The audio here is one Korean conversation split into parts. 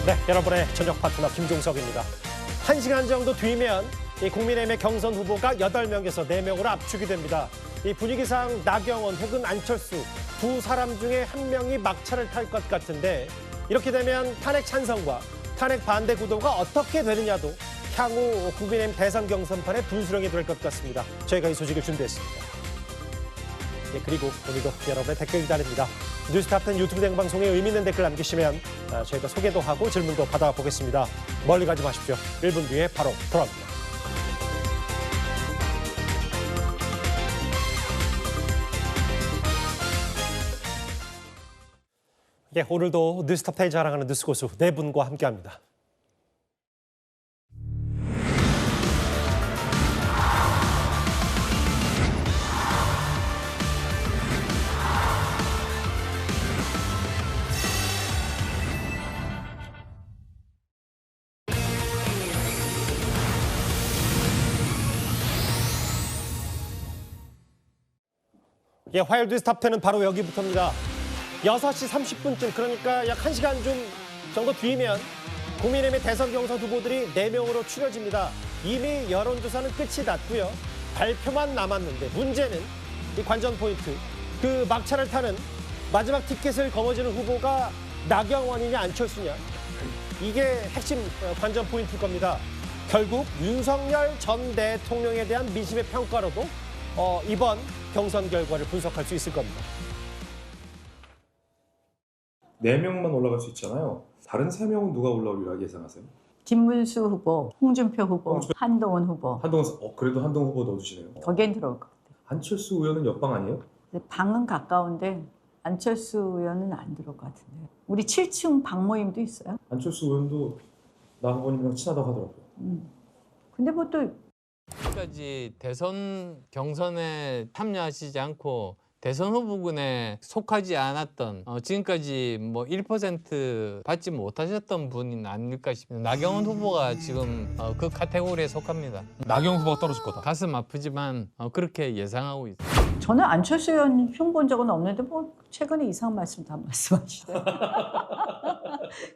네, 여러분의 저녁 파트너 김종석입니다. 1시간 정도 뒤면 이 국민의힘의 경선 후보가 8명에서 4명으로 압축이 됩니다. 이 분위기상 나경원 혹은 안철수 두 사람 중에 한 명이 막차를 탈 것 같은데 이렇게 되면 탄핵 찬성과 탄핵 반대 구도가 어떻게 되느냐도 향후 국민의힘 대선 경선판의 분수령이 될 것 같습니다. 저희가 이 소식을 준비했습니다. 예, 그리고 오늘도 여러분의 댓글 기다립니다. 뉴스탑10 유튜브 생방송에 의미 있는 댓글 남기시면 저희가 소개도 하고 질문도 받아보겠습니다. 멀리 가지 마십시오. 1분 뒤에 바로 돌아옵니다. 예, 오늘도 뉴스탑10이 자랑하는 뉴스고수 네 분과 함께합니다. 예, 화요일 뉴스탑10은 바로 여기부터입니다. 6시 30분쯤, 그러니까 약 1시간 좀 정도 뒤면 국민의힘의 대선 경선 후보들이 4명으로 추려집니다. 이미 여론조사는 끝이 났고요. 발표만 남았는데 문제는 이 관전 포인트, 그 막차를 타는 마지막 티켓을 거머쥐는 후보가 나경원이냐 안철수냐, 이게 핵심 관전 포인트일 겁니다. 결국 윤석열 전 대통령에 대한 민심의 평가로도 이번 경선 결과를 분석할 수 있을 겁니다. 4명만 올라갈 수 있잖아요. 다른 3명은 누가 올라오리라 예상하세요? 김문수 후보, 홍준표 후보, 한동훈 후보. 그래도 한동훈 후보 넣어주시네요. 거기엔 들어올 것 같아요. 안철수 의원은 옆방 아니에요? 방은 가까운데 안철수 의원은 안 들어올 것 같은데. 우리 7층 방 모임도 있어요. 안철수 의원도 나 후보님이랑 친하다고 하더라고요. 근데 뭐 또 지금까지 대선 경선에 참여하시지 않고 대선 후보군에 속하지 않았던 지금까지 뭐 1% 받지 못하셨던 분이 아닐까 싶습니다. 나경원 후보가 지금 그 카테고리에 속합니다. 나경원 후보가 떨어질 거다. 가슴 아프지만 그렇게 예상하고 있습니다. 저는 안철수 의원 흉본 적은 없는데 뭐 최근에 이상한 말씀 다 말씀하시더라고요.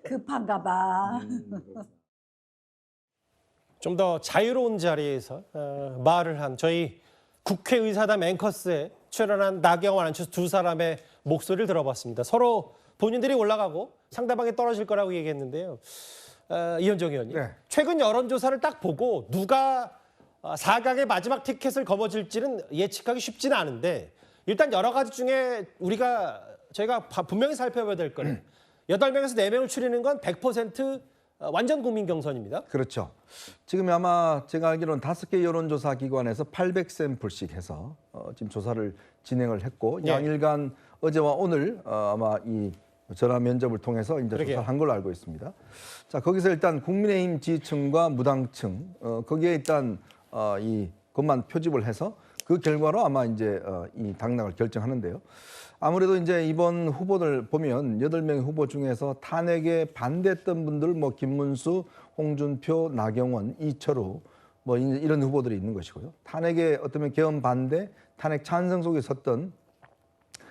급한가 봐. 좀 더 자유로운 자리에서 말을 한 저희 국회의사당 앵커스에 출연한 나경원, 안철수 두 사람의 목소리를 들어봤습니다. 서로 본인들이 올라가고 상대방이 떨어질 거라고 얘기했는데요. 이현정 의원님, 네. 최근 여론조사를 딱 보고 누가 4강의 마지막 티켓을 거머쥘지는 예측하기 쉽지는 않은데 일단 여러 가지 중에 저희가 분명히 살펴봐야 될 거는 8명에서 4명을 추리는 건 100% 완전 국민 경선입니다. 그렇죠. 지금 아마 제가 알기로는 5개 여론조사 기관에서 800샘플씩 해서 지금 조사를 진행을 했고 예. 양일간 어제와 오늘 아마 이 전화 면접을 통해서 이제 그러게요. 조사를 한 걸로 알고 있습니다. 자, 거기서 일단 국민의힘 지지층과 무당층 거기에 일단 이 것만 표집을 해서 그 결과로 아마 이제 이 당락을 결정하는데요. 아무래도 이제 이번 후보들 보면 8명의 후보 중에서 탄핵에 반대했던 분들 뭐 김문수, 홍준표, 나경원, 이철우 뭐 이런 후보들이 있는 것이고요. 탄핵에 어쩌면 계엄 반대, 탄핵 찬성 속에 섰던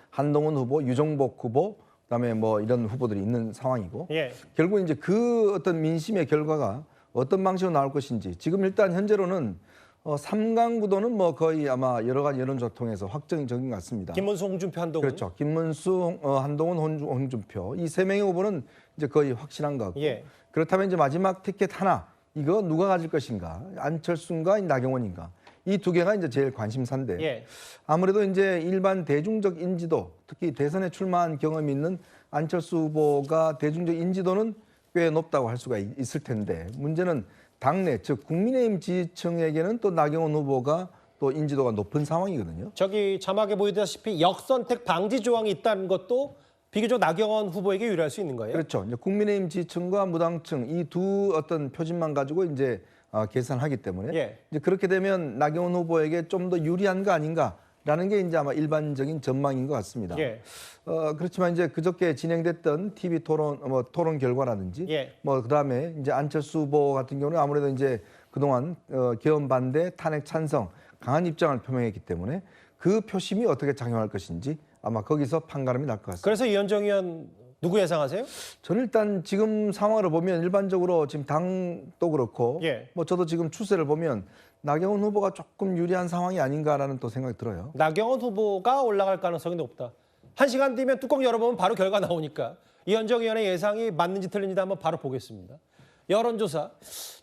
한동훈 후보, 유정복 후보, 그다음에 뭐 이런 후보들이 있는 상황이고 예. 결국 이제 그 어떤 민심의 결과가 어떤 방식으로 나올 것인지 지금 일단 현재로는 3강 구도는 뭐 거의 아마 여러 가지 여론조사 통해서 확정적인 것 같습니다. 김문수, 홍준표, 한동훈. 그렇죠. 김문수, 한동훈, 홍준표 이 3명의 후보는 이제 거의 확실한 것 같고 예. 그렇다면 이제 마지막 티켓 하나 이거 누가 가질 것인가? 안철수인가 나경원인가? 이 두 개가 이제 제일 관심사인데 예. 아무래도 이제 일반 대중적 인지도 특히 대선에 출마한 경험이 있는 안철수 후보가 대중적 인지도는 꽤 높다고 할 수가 있을 텐데 문제는 당내 즉 국민의힘 지지층에게는 또 나경원 후보가 또 인지도가 높은 상황이거든요. 저기 자막에 보이다시피 역선택 방지 조항이 있다는 것도 비교적 나경원 후보에게 유리할 수 있는 거예요? 그렇죠. 이제 국민의힘 지지층과 무당층 이 두 어떤 표준만 가지고 이제 계산하기 때문에 예. 이제 그렇게 되면 나경원 후보에게 좀 더 유리한 거 아닌가라는 게 이제 아마 일반적인 전망인 것 같습니다. 예. 그렇지만 이제 그저께 진행됐던 TV 토론 결과라든지 예. 뭐 그다음에 이제 안철수 후보 같은 경우는 아무래도 이제 그동안 계엄 반대, 탄핵 찬성 강한 입장을 표명했기 때문에 그 표심이 어떻게 작용할 것인지 아마 거기서 판가름이 날 것 같습니다. 그래서 이현정 의원 누구 예상하세요? 저는 일단 지금 상황을 보면 일반적으로 지금 당도 그렇고 예. 뭐 저도 지금 추세를 보면 나경원 후보가 조금 유리한 상황이 아닌가라는 또 생각이 들어요. 나경원 후보가 올라갈 가능성이 높다. 1시간 뒤면 뚜껑 열어보면 바로 결과 나오니까 이현정 의원의 예상이 맞는지 틀린지 한번 바로 보겠습니다. 여론조사.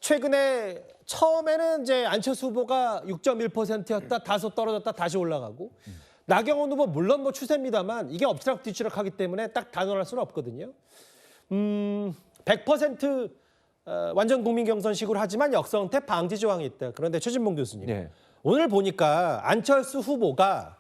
최근에 처음에는 이제 안철수 후보가 6.1%였다. 다소 떨어졌다. 다시 올라가고. 나경원 후보 물론 뭐 추세입니다만 이게 엎치락뒤치락하기 때문에 딱 단언할 수는 없거든요. 100% 완전 국민 경선식으로 하지만 역선택 방지 조항이 있다. 그런데 최진봉 교수님. 네. 오늘 보니까 안철수 후보가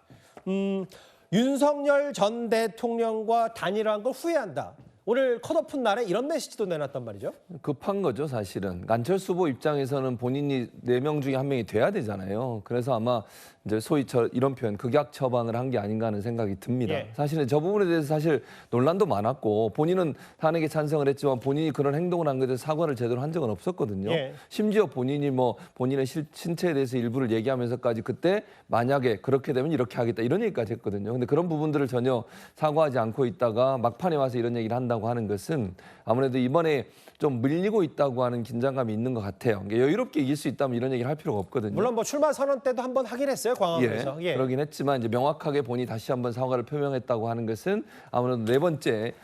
윤석열 전 대통령과 단일화한 걸 후회한다. 오늘 컷오프 날에 이런 메시지도 내놨단 말이죠. 급한 거죠, 사실은. 안철수 후보 입장에서는 본인이 4명 중에 1명이 돼야 되잖아요. 그래서 아마 이제 소위 이런 표현, 극약 처방을 한 게 아닌가 하는 생각이 듭니다. 예. 사실은 저 부분에 대해서 사실 논란도 많았고 본인은 탄핵에 찬성을 했지만 본인이 그런 행동을 한 것에 대해서 사과를 제대로 한 적은 없었거든요. 예. 심지어 본인이 뭐 본인의 신체에 대해서 일부를 얘기하면서까지 그때 만약에 그렇게 되면 이렇게 하겠다 이런 얘기까지 했거든요. 근데 그런 부분들을 전혀 사과하지 않고 있다가 막판에 와서 이런 얘기를 한다고 하는 것은 아무래도 이번에 좀 밀리고 있다고 하는 긴장감이 있는 것 같아요. 여유롭게 이길 수 있다면 이런 얘기를 할 필요가 없거든요. 물론 뭐 출마 선언 때도 한번 하긴 했어요. 광화문에서. 예. 그러긴 했지만 이제 명확하게 본인이 다시 한번 사과를 표명했다고 하는 것은 아무래도 4번째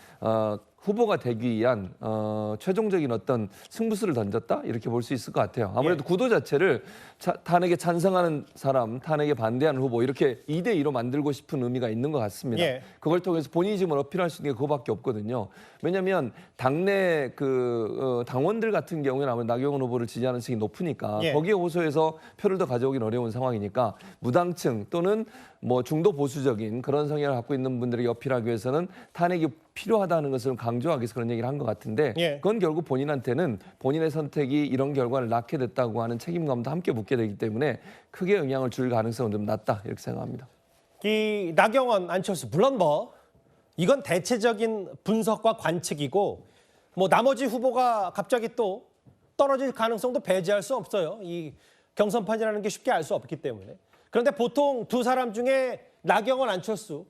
후보가 되기 위한 최종적인 어떤 승부수를 던졌다 이렇게 볼 수 있을 것 같아요. 아무래도 구도 자체를 탄핵에 찬성하는 사람, 탄핵에 반대하는 후보 이렇게 2대2로 만들고 싶은 의미가 있는 것 같습니다. 예. 그걸 통해서 본인이 지금 어필할 수 있는 게 그거밖에 없거든요. 왜냐하면 당내 당원들 같은 경우에는 아무래도 나경원 후보를 지지하는 층이 높으니까 예. 거기에 호소해서 표를 더 가져오긴 어려운 상황이니까 무당층 또는 뭐 중도 보수적인 그런 성향을 갖고 있는 분들에게 어필하기 위해서는 탄핵이 필요하다는 것을 강조하기 위해서 그런 얘기를 한 것 같은데 예. 그건 결국 본인한테는 본인의 선택이 이런 결과를 낳게 됐다고 하는 책임감도 함께 묻게 되기 때문에 크게 영향을 줄 가능성은 좀 낮다 이렇게 생각합니다. 이 나경원, 안철수 물론 뭐 이건 대체적인 분석과 관측이고 뭐 나머지 후보가 갑자기 또 떨어질 가능성도 배제할 수 없어요. 이 경선판이라는 게 쉽게 알 수 없기 때문에. 그런데 보통 두 사람 중에 나경원, 안철수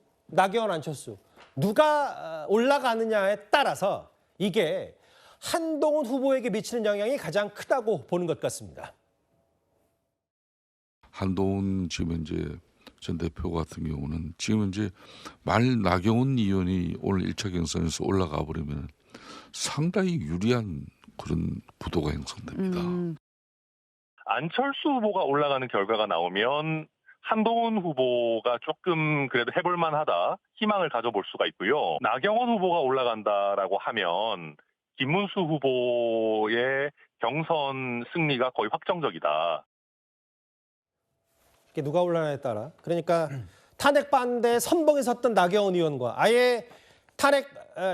누가 올라가느냐에 따라서 이게 한동훈 후보에게 미치는 영향이 가장 크다고 보는 것 같습니다. 한동훈 지금 이제 전 대표 같은 경우는 지금 이제 만일 나경원 의원이 오늘 1차 경선에서 올라가 버리면 상당히 유리한 그런 구도가 형성됩니다. 안철수 후보가 올라가는 결과가 나오면 한동훈 후보가 조금 그래도 해볼 만하다 희망을 가져볼 수가 있고요. 나경원 후보가 올라간다라고 하면 김문수 후보의 경선 승리가 거의 확정적이다. 이게 누가 올라가냐에 따라. 그러니까 탄핵 반대에 선봉에 섰던 나경원 의원과 아예 탄핵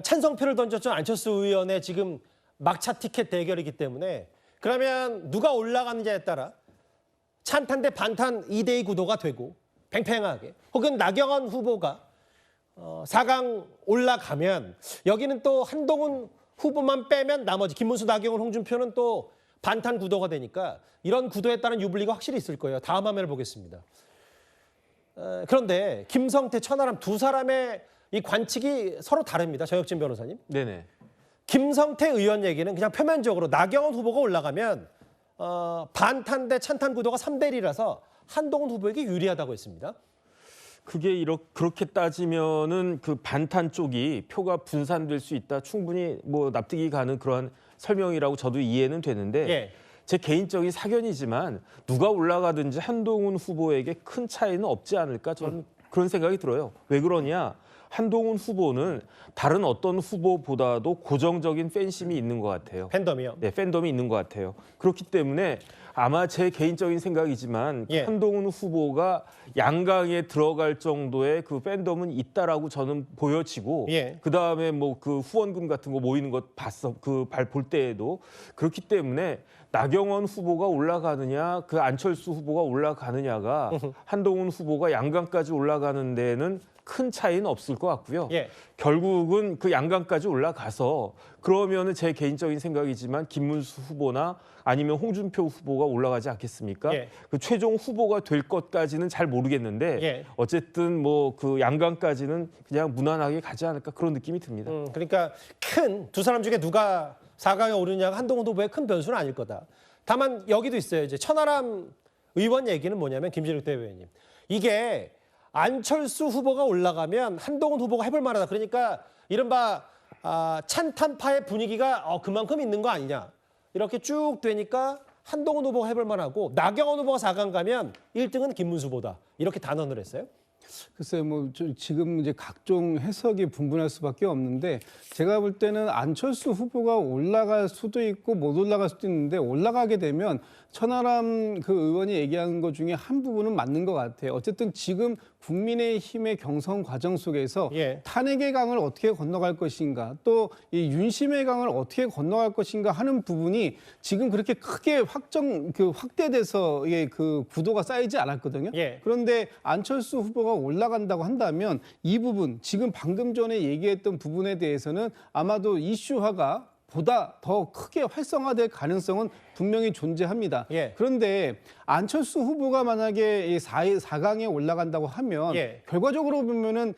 찬성표를 던졌던 안철수 의원의 지금 막차 티켓 대결이기 때문에 그러면 누가 올라가느냐에 따라 찬탄 대 반탄 2대2 구도가 되고 팽팽하게 혹은 나경원 후보가 4강 올라가면 여기는 또 한동훈 후보만 빼면 나머지 김문수, 나경원, 홍준표는 또 반탄 구도가 되니까 이런 구도에 따른 유불리가 확실히 있을 거예요. 다음 화면을 보겠습니다. 그런데 김성태, 천하람 두 사람의 이 관측이 서로 다릅니다. 정혁진 변호사님. 네네. 김성태 의원 얘기는 그냥 표면적으로 나경원 후보가 올라가면 반탄 대 찬탄 구도가 3대1이라서 한동훈 후보에게 유리하다고 했습니다. 그게 그렇게 따지면은 그 반탄 쪽이 표가 분산될 수 있다. 충분히 뭐 납득이 가는 그러한 설명이라고 저도 이해는 되는데 예. 제 개인적인 사견이지만 누가 올라가든지 한동훈 후보에게 큰 차이는 없지 않을까 저는 그런 생각이 들어요. 왜 그러냐? 한동훈 후보는 다른 어떤 후보보다도 고정적인 팬심이 있는 것 같아요. 팬덤이요. 네, 팬덤이 있는 것 같아요. 그렇기 때문에 아마 제 개인적인 생각이지만 예. 한동훈 후보가 양강에 들어갈 정도의 그 팬덤은 있다라고 저는 보여지고 예. 그 다음에 뭐 그 후원금 같은 거 모이는 것 봤어 그 볼 때에도 그렇기 때문에 나경원 후보가 올라가느냐 그 안철수 후보가 올라가느냐가 한동훈 후보가 양강까지 올라가는 데는 큰 차이는 없을 것 같고요. 예. 결국은 그 양강까지 올라가서 그러면은 제 개인적인 생각이지만 김문수 후보나 아니면 홍준표 후보가 올라가지 않겠습니까? 예. 그 최종 후보가 될 것까지는 잘 모르겠는데 예. 어쨌든 뭐 그 양강까지는 그냥 무난하게 가지 않을까 그런 느낌이 듭니다. 그러니까 큰 두 사람 중에 누가 4강에 오르느냐가 한동훈 후보의 큰 변수는 아닐 거다. 다만 여기도 있어요. 이제 천하람 의원 얘기는 뭐냐면 김진욱 대변인. 이게 안철수 후보가 올라가면 한동훈 후보가 해볼 만하다. 그러니까 이른바 찬탄파의 분위기가 그만큼 있는 거 아니냐. 이렇게 쭉 되니까 한동훈 후보가 해볼 만하고 나경원 후보가 4강 가면 1등은 김문수 후보다. 이렇게 단언을 했어요. 글쎄요, 지금 이제 각종 해석이 분분할 수밖에 없는데 제가 볼 때는 안철수 후보가 올라갈 수도 있고 못 올라갈 수도 있는데 올라가게 되면 천하람 그 의원이 얘기한 것 중에 한 부분은 맞는 것 같아요. 어쨌든 지금 국민의힘의 경선 과정 속에서 예. 탄핵의 강을 어떻게 건너갈 것인가 또 이 윤심의 강을 어떻게 건너갈 것인가 하는 부분이 지금 그렇게 크게 확대돼서 그 구도가 쌓이지 않았거든요. 예. 그런데 안철수 후보가 올라간다고 한다면 이 부분 지금 방금 전에 얘기했던 부분에 대해서는 아마도 이슈화가 보다 더 크게 활성화될 가능성은 분명히 존재합니다. 예. 그런데 안철수 후보가 만약에 4강에 올라간다고 하면 예. 결과적으로 보면은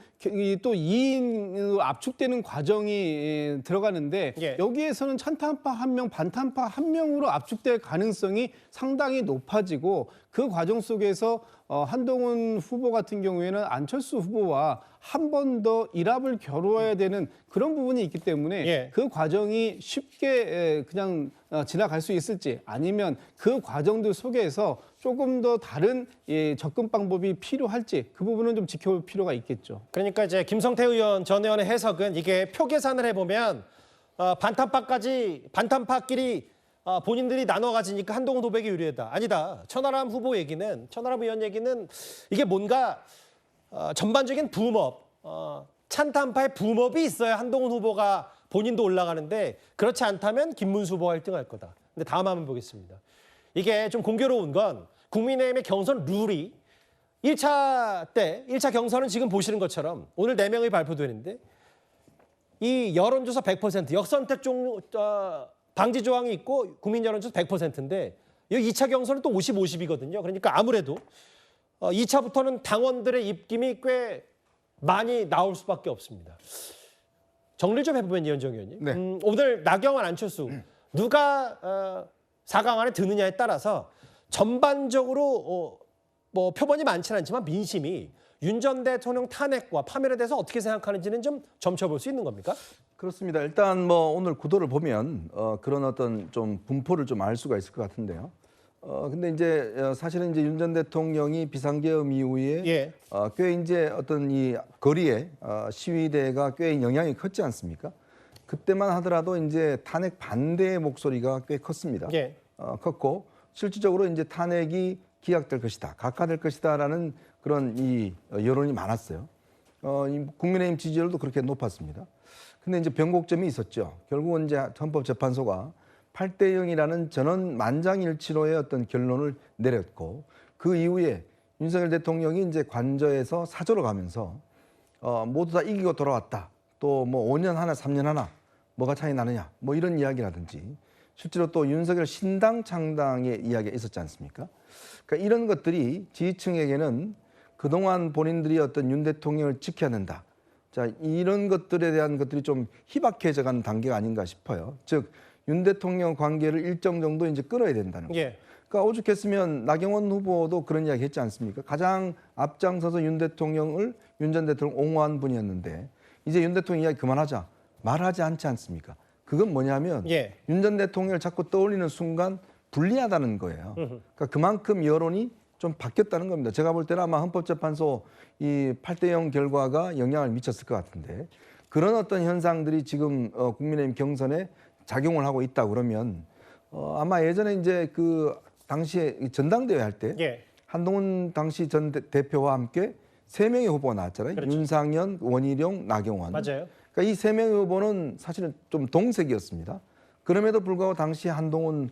또 2인으로 압축되는 과정이 들어가는데 예. 여기에서는 찬탄파 한 명, 반탄파 한 명으로 압축될 가능성이 상당히 높아지고 그 과정 속에서 한동훈 후보 같은 경우에는 안철수 후보와 한 번 더 일합을 겨루어야 되는 그런 부분이 있기 때문에 예. 그 과정이 쉽게 그냥 지나갈 수 있을지 아니면 그 과정들 속에서 조금 더 다른 접근 방법이 필요할지 그 부분은 좀 지켜볼 필요가 있겠죠. 그러니까 이제 김성태 의원 전 의원의 해석은 이게 표 계산을 해보면 반탄파끼리 본인들이 나눠 가지니까 한동훈 후보에게 유리하다. 아니다. 천하람 의원 얘기는 이게 뭔가 전반적인 붐업, 찬탄파의 붐업이 있어야 한동훈 후보가 본인도 올라가는데 그렇지 않다면 김문수 후보가 1등할 거다. 근데 다음 한번 보겠습니다. 이게 좀 공교로운 건 국민의힘의 경선 룰이 1차 경선은 지금 보시는 것처럼 오늘 4명이 발표되는데 이 여론조사 100% 역선택 방지 조항이 있고 국민 여론조사 100%인데 여기 2차 경선은 또 50-50이거든요. 그러니까 아무래도 2차부터는 당원들의 입김이 꽤 많이 나올 수밖에 없습니다. 정리 좀 해보면 이현정 의원님. 네. 오늘 나경원, 안철수 누가 4강 안에 드느냐에 따라서 전반적으로 뭐 표본이 많지는 않지만 민심이 윤 전 대통령 탄핵과 파면에 대해서 어떻게 생각하는지는 좀 점쳐볼 수 있는 겁니까? 그렇습니다. 일단 오늘 구도를 보면 그런 어떤 좀 분포를 좀 알 수가 있을 것 같은데요. 근데 이제 사실은 이제 윤 전 대통령이 비상계엄 이후에 예. 꽤 이제 어떤 이 거리에 시위대가 꽤 영향이 컸지 않습니까? 그때만 하더라도 이제 탄핵 반대의 목소리가 꽤 컸습니다. 예. 컸고 실질적으로 이제 탄핵이 기각될 것이다, 각하될 것이다라는 그런 이 여론이 많았어요. 이 국민의힘 지지율도 그렇게 높았습니다. 근데 이제 변곡점이 있었죠. 결국은 이제 헌법재판소가 8대 0이라는 전원 만장일치로의 어떤 결론을 내렸고 그 이후에 윤석열 대통령이 이제 관저에서 사저로 가면서 모두 다 이기고 돌아왔다. 또 뭐 5년 하나 3년 하나 뭐가 차이 나느냐 뭐 이런 이야기라든지 실제로 또 윤석열 신당 창당의 이야기가 있었지 않습니까? 그러니까 이런 것들이 지지층에게는 그동안 본인들이 어떤 윤 대통령을 지켜야 된다. 자, 이런 것들에 대한 것들이 좀 희박해져 가는 단계가 아닌가 싶어요. 즉, 윤 대통령 관계를 일정 정도 이제 끊어야 된다는 거예요. 예. 그러니까 오죽했으면 나경원 후보도 그런 이야기 했지 않습니까? 가장 앞장서서 윤 전 대통령 옹호한 분이었는데 이제 윤 대통령 이야기 그만하자. 말하지 않지 않습니까? 그건 뭐냐면 예. 윤 전 대통령을 자꾸 떠올리는 순간 불리하다는 거예요. 그러니까 그만큼 여론이 좀 바뀌었다는 겁니다. 제가 볼 때는 아마 헌법재판소 이 8대 0 결과가 영향을 미쳤을 것 같은데 그런 어떤 현상들이 지금 국민의힘 경선에 작용을 하고 있다 그러면 아마 예전에 이제 그 당시에 전당대회 할 때 예. 한동훈 당시 전 대표와 함께 3명의 후보가 나왔잖아요. 그렇죠. 윤상현, 원희룡, 나경원. 맞아요. 그러니까 이 3명의 후보는 사실은 좀 동색이었습니다. 그럼에도 불구하고 당시 한동훈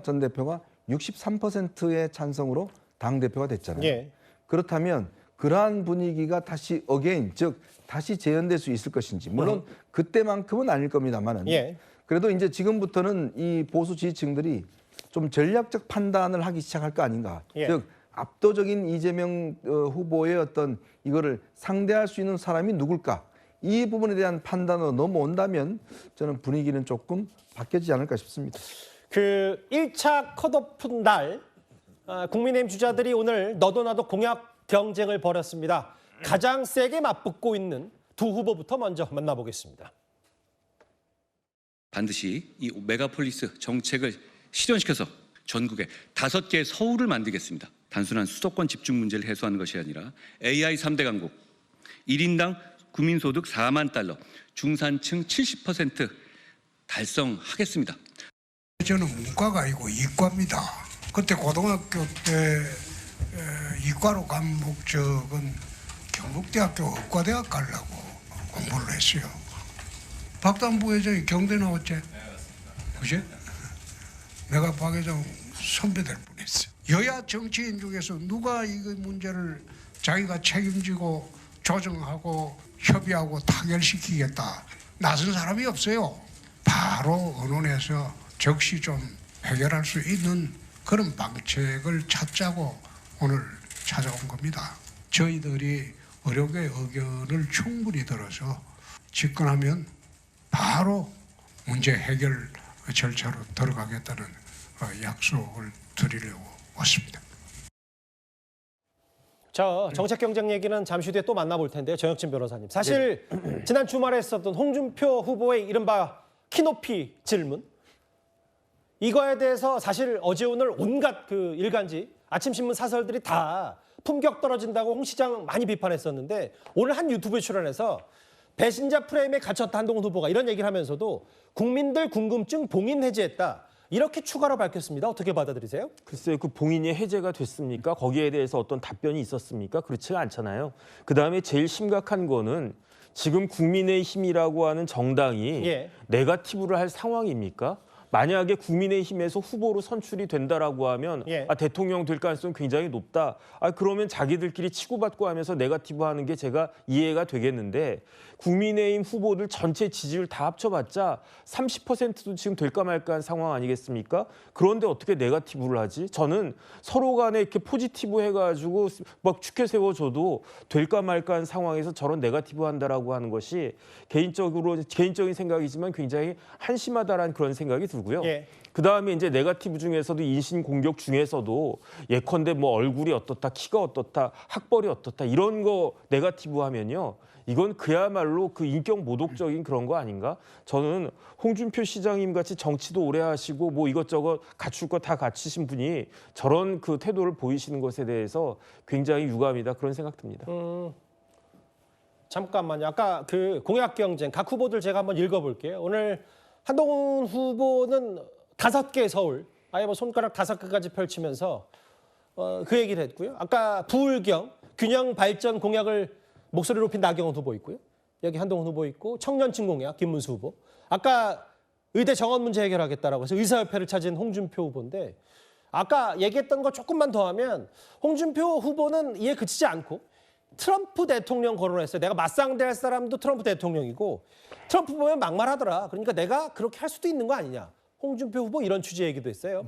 전 대표가 63%의 찬성으로 당대표가 됐잖아요. 예. 그렇다면 그러한 분위기가 다시 어게인, 즉 다시 재현될 수 있을 것인지, 물론 그때만큼은 아닐 겁니다만은 예. 그래도 이제 지금부터는 이 보수 지지층들이 좀 전략적 판단을 하기 시작할 거 아닌가. 예. 즉 압도적인 이재명 후보의 어떤 이거를 상대할 수 있는 사람이 누굴까? 이 부분에 대한 판단으로 넘어온다면 저는 분위기는 조금 바뀌지 않을까 싶습니다. 그 1차 컷오프 날 국민의힘 주자들이 오늘 너도 나도 공약 경쟁을 벌였습니다. 가장 세게 맞붙고 있는 두 후보부터 먼저 만나보겠습니다. 반드시 이 메가폴리스 정책을 실현시켜서 전국에 5개의 서울을 만들겠습니다. 단순한 수도권 집중 문제를 해소하는 것이 아니라 AI 3대 강국, 1인당 국민소득 4만 달러, 중산층 70% 달성하겠습니다. 저는 문과가 아니고 이과입니다. 그때 고등학교 때 이과로 간 목적은 경북대학교 의과대학 가려고 공부를 했어요. 박단 부회장이 경대 나왔지? 그지? 내가 박 회장 선배될 뻔했어요. 여야 정치인 중에서 누가 이 문제를 자기가 책임지고 조정하고 협의하고 타결시키겠다 나선 사람이 없어요. 바로 언론에서 적시 좀 해결할 수 있는 그런 방책을 찾자고 오늘 찾아온 겁니다. 저희들이 의료계 의견을 충분히 들어서 집권하면 바로 문제 해결 절차로 들어가겠다는 약속을 드리려고 왔습니다. 자, 정책 경쟁 얘기는 잠시 뒤에 또 만나볼 텐데요. 정혁진 변호사님. 사실 지난 주말에 했었던 홍준표 후보의 이른바 키높이 질문. 이거에 대해서 사실 어제 오늘 온갖 그 일간지 아침 신문 사설들이 다 품격 떨어진다고 홍 시장 많이 비판했었는데 오늘 한 유튜브에 출연해서 배신자 프레임에 갇혔다 한동훈 후보가 이런 얘기를 하면서도 국민들 궁금증 봉인 해제했다. 이렇게 추가로 밝혔습니다. 어떻게 받아들이세요? 글쎄요, 그 봉인이 해제가 됐습니까? 거기에 대해서 어떤 답변이 있었습니까? 그렇지가 않잖아요. 그다음에 제일 심각한 거는 지금 국민의힘이라고 하는 정당이 예. 네거티브를 할 상황입니까? 만약에 국민의힘에서 후보로 선출이 된다라고 하면 예. 대통령 될 가능성이 굉장히 높다. 그러면 자기들끼리 치고받고 하면서 네거티브 하는 게 제가 이해가 되겠는데 국민의힘 후보들 전체 지지율 다 합쳐봤자 30%도 지금 될까 말까한 상황 아니겠습니까? 그런데 어떻게 네거티브를 하지? 저는 서로 간에 이렇게 포지티브 해가지고 막 축해 세워줘도 될까 말까한 상황에서 저런 네거티브 한다라고 하는 것이 개인적인 생각이지만 굉장히 한심하다라는 그런 생각이 들고요. 예. 그다음에 이제 네거티브 중에서도 인신 공격 중에서도 예컨대 뭐 얼굴이 어떻다, 키가 어떻다, 학벌이 어떻다 이런 거 네거티브 하면요. 이건 그야말로 그 인격 모독적인 그런 거 아닌가? 저는 홍준표 시장님 같이 정치도 오래 하시고 뭐 이것저것 갖출 거 다 갖추신 분이 저런 그 태도를 보이시는 것에 대해서 굉장히 유감이다 그런 생각 듭니다. 잠깐만요. 아까 그 공약 경쟁 각 후보들 제가 한번 읽어볼게요. 오늘 한동훈 후보는 5개 서울, 아예 뭐 손가락 5개까지 펼치면서 그 얘기를 했고요. 아까 부울경, 균형 발전 공약을 목소리 높인 나경원 후보 있고요. 여기 한동훈 후보 있고 청년층 공약 김문수 후보. 아까 의대 정원 문제 해결하겠다라고 해서 의사협회를 찾은 홍준표 후보인데 아까 얘기했던 거 조금만 더 하면 홍준표 후보는 이에 그치지 않고 트럼프 대통령 거론했어요. 내가 맞상대할 사람도 트럼프 대통령이고 트럼프 보면 막말하더라. 그러니까 내가 그렇게 할 수도 있는 거 아니냐. 홍준표 후보 이런 취지의 얘기도 했어요.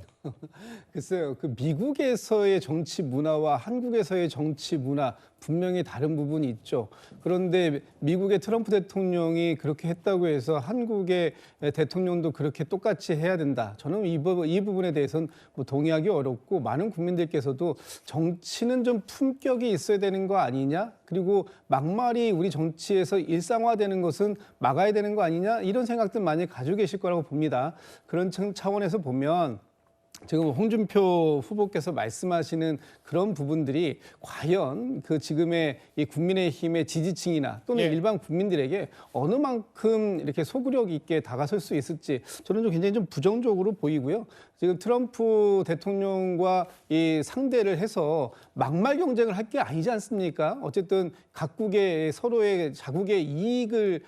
글쎄요, 그 미국에서의 정치 문화와 한국에서의 정치 문화 분명히 다른 부분이 있죠. 그런데 미국의 트럼프 대통령이 그렇게 했다고 해서 한국의 대통령도 그렇게 똑같이 해야 된다. 저는 이 부분에 대해서는 뭐 동의하기 어렵고 많은 국민들께서도 정치는 좀 품격이 있어야 되는 거 아니냐? 그리고 막말이 우리 정치에서 일상화되는 것은 막아야 되는 거 아니냐? 이런 생각들 많이 가지고 계실 거라고 봅니다. 그런 차원에서 보면 지금 홍준표 후보께서 말씀하시는 그런 부분들이 과연 그 지금의 이 국민의힘의 지지층이나 또는 예. 일반 국민들에게 어느 만큼 이렇게 소구력 있게 다가설 수 있을지 저는 좀 굉장히 좀 부정적으로 보이고요. 지금 트럼프 대통령과 이 상대를 해서 막말 경쟁을 할 게 아니지 않습니까? 어쨌든 각국의 서로의 자국의 이익을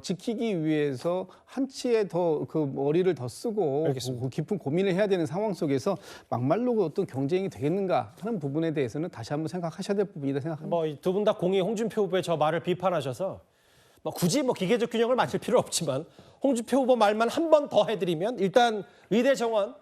지키기 위해서 한치의 더 그 머리를 더 쓰고 알겠습니다. 깊은 고민을 해야 되는 상황 속에서 막말로 어떤 경쟁이 되겠는가 하는 부분에 대해서는 다시 한번 생각하셔야 될 부분이다 생각합니다. 뭐 두 분 다 공이 홍준표 후보의 저 말을 비판하셔서 뭐 굳이 뭐 기계적 균형을 맞출 필요 없지만 홍준표 후보 말만 한 번 더 해드리면 일단 의대 정원,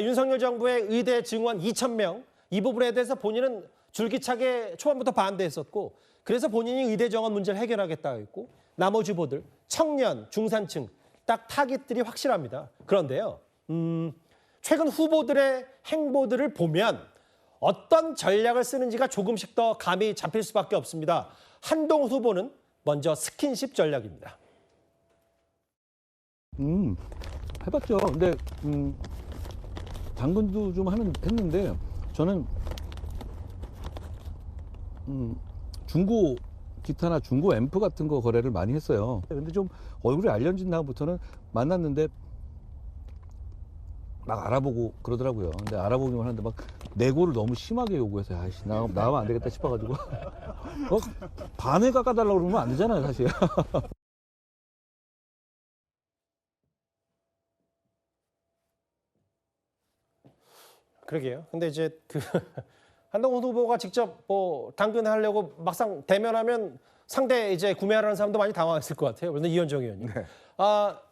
윤석열 정부의 의대 증원 2,000명 이 부분에 대해서 본인은 줄기차게 초반부터 반대했었고 그래서 본인이 의대 정원 문제를 해결하겠다고 했고 나머지 후보들 청년, 중산층 딱 타깃들이 확실합니다. 그런데요. 최근 후보들의 행보들을 보면 어떤 전략을 쓰는지가 조금씩 더 감이 잡힐 수밖에 없습니다. 한동훈 후보는 먼저 스킨십 전략입니다. 해봤죠. 근데 당근도 좀 했는데 저는 중고 기타나 중고 앰프 같은 거 거래를 많이 했어요. 근데 좀 얼굴이 알려진 다음부터는 만났는데 막 알아보고 그러더라고요. 근데 알아보기만 하는데 막 내고를 너무 심하게 요구해서 아이씨 나가면 안 되겠다 싶어가지고 반에 깎아달라고 그러면 안 되잖아요, 사실. 그러게요. 근데 이제 그 한동훈 후보가 직접 뭐 당근하려고 막상 대면하면 상대 이제 구매하라는 사람도 많이 당황했을 것 같아요. 그런데 이현정 의원님. 네.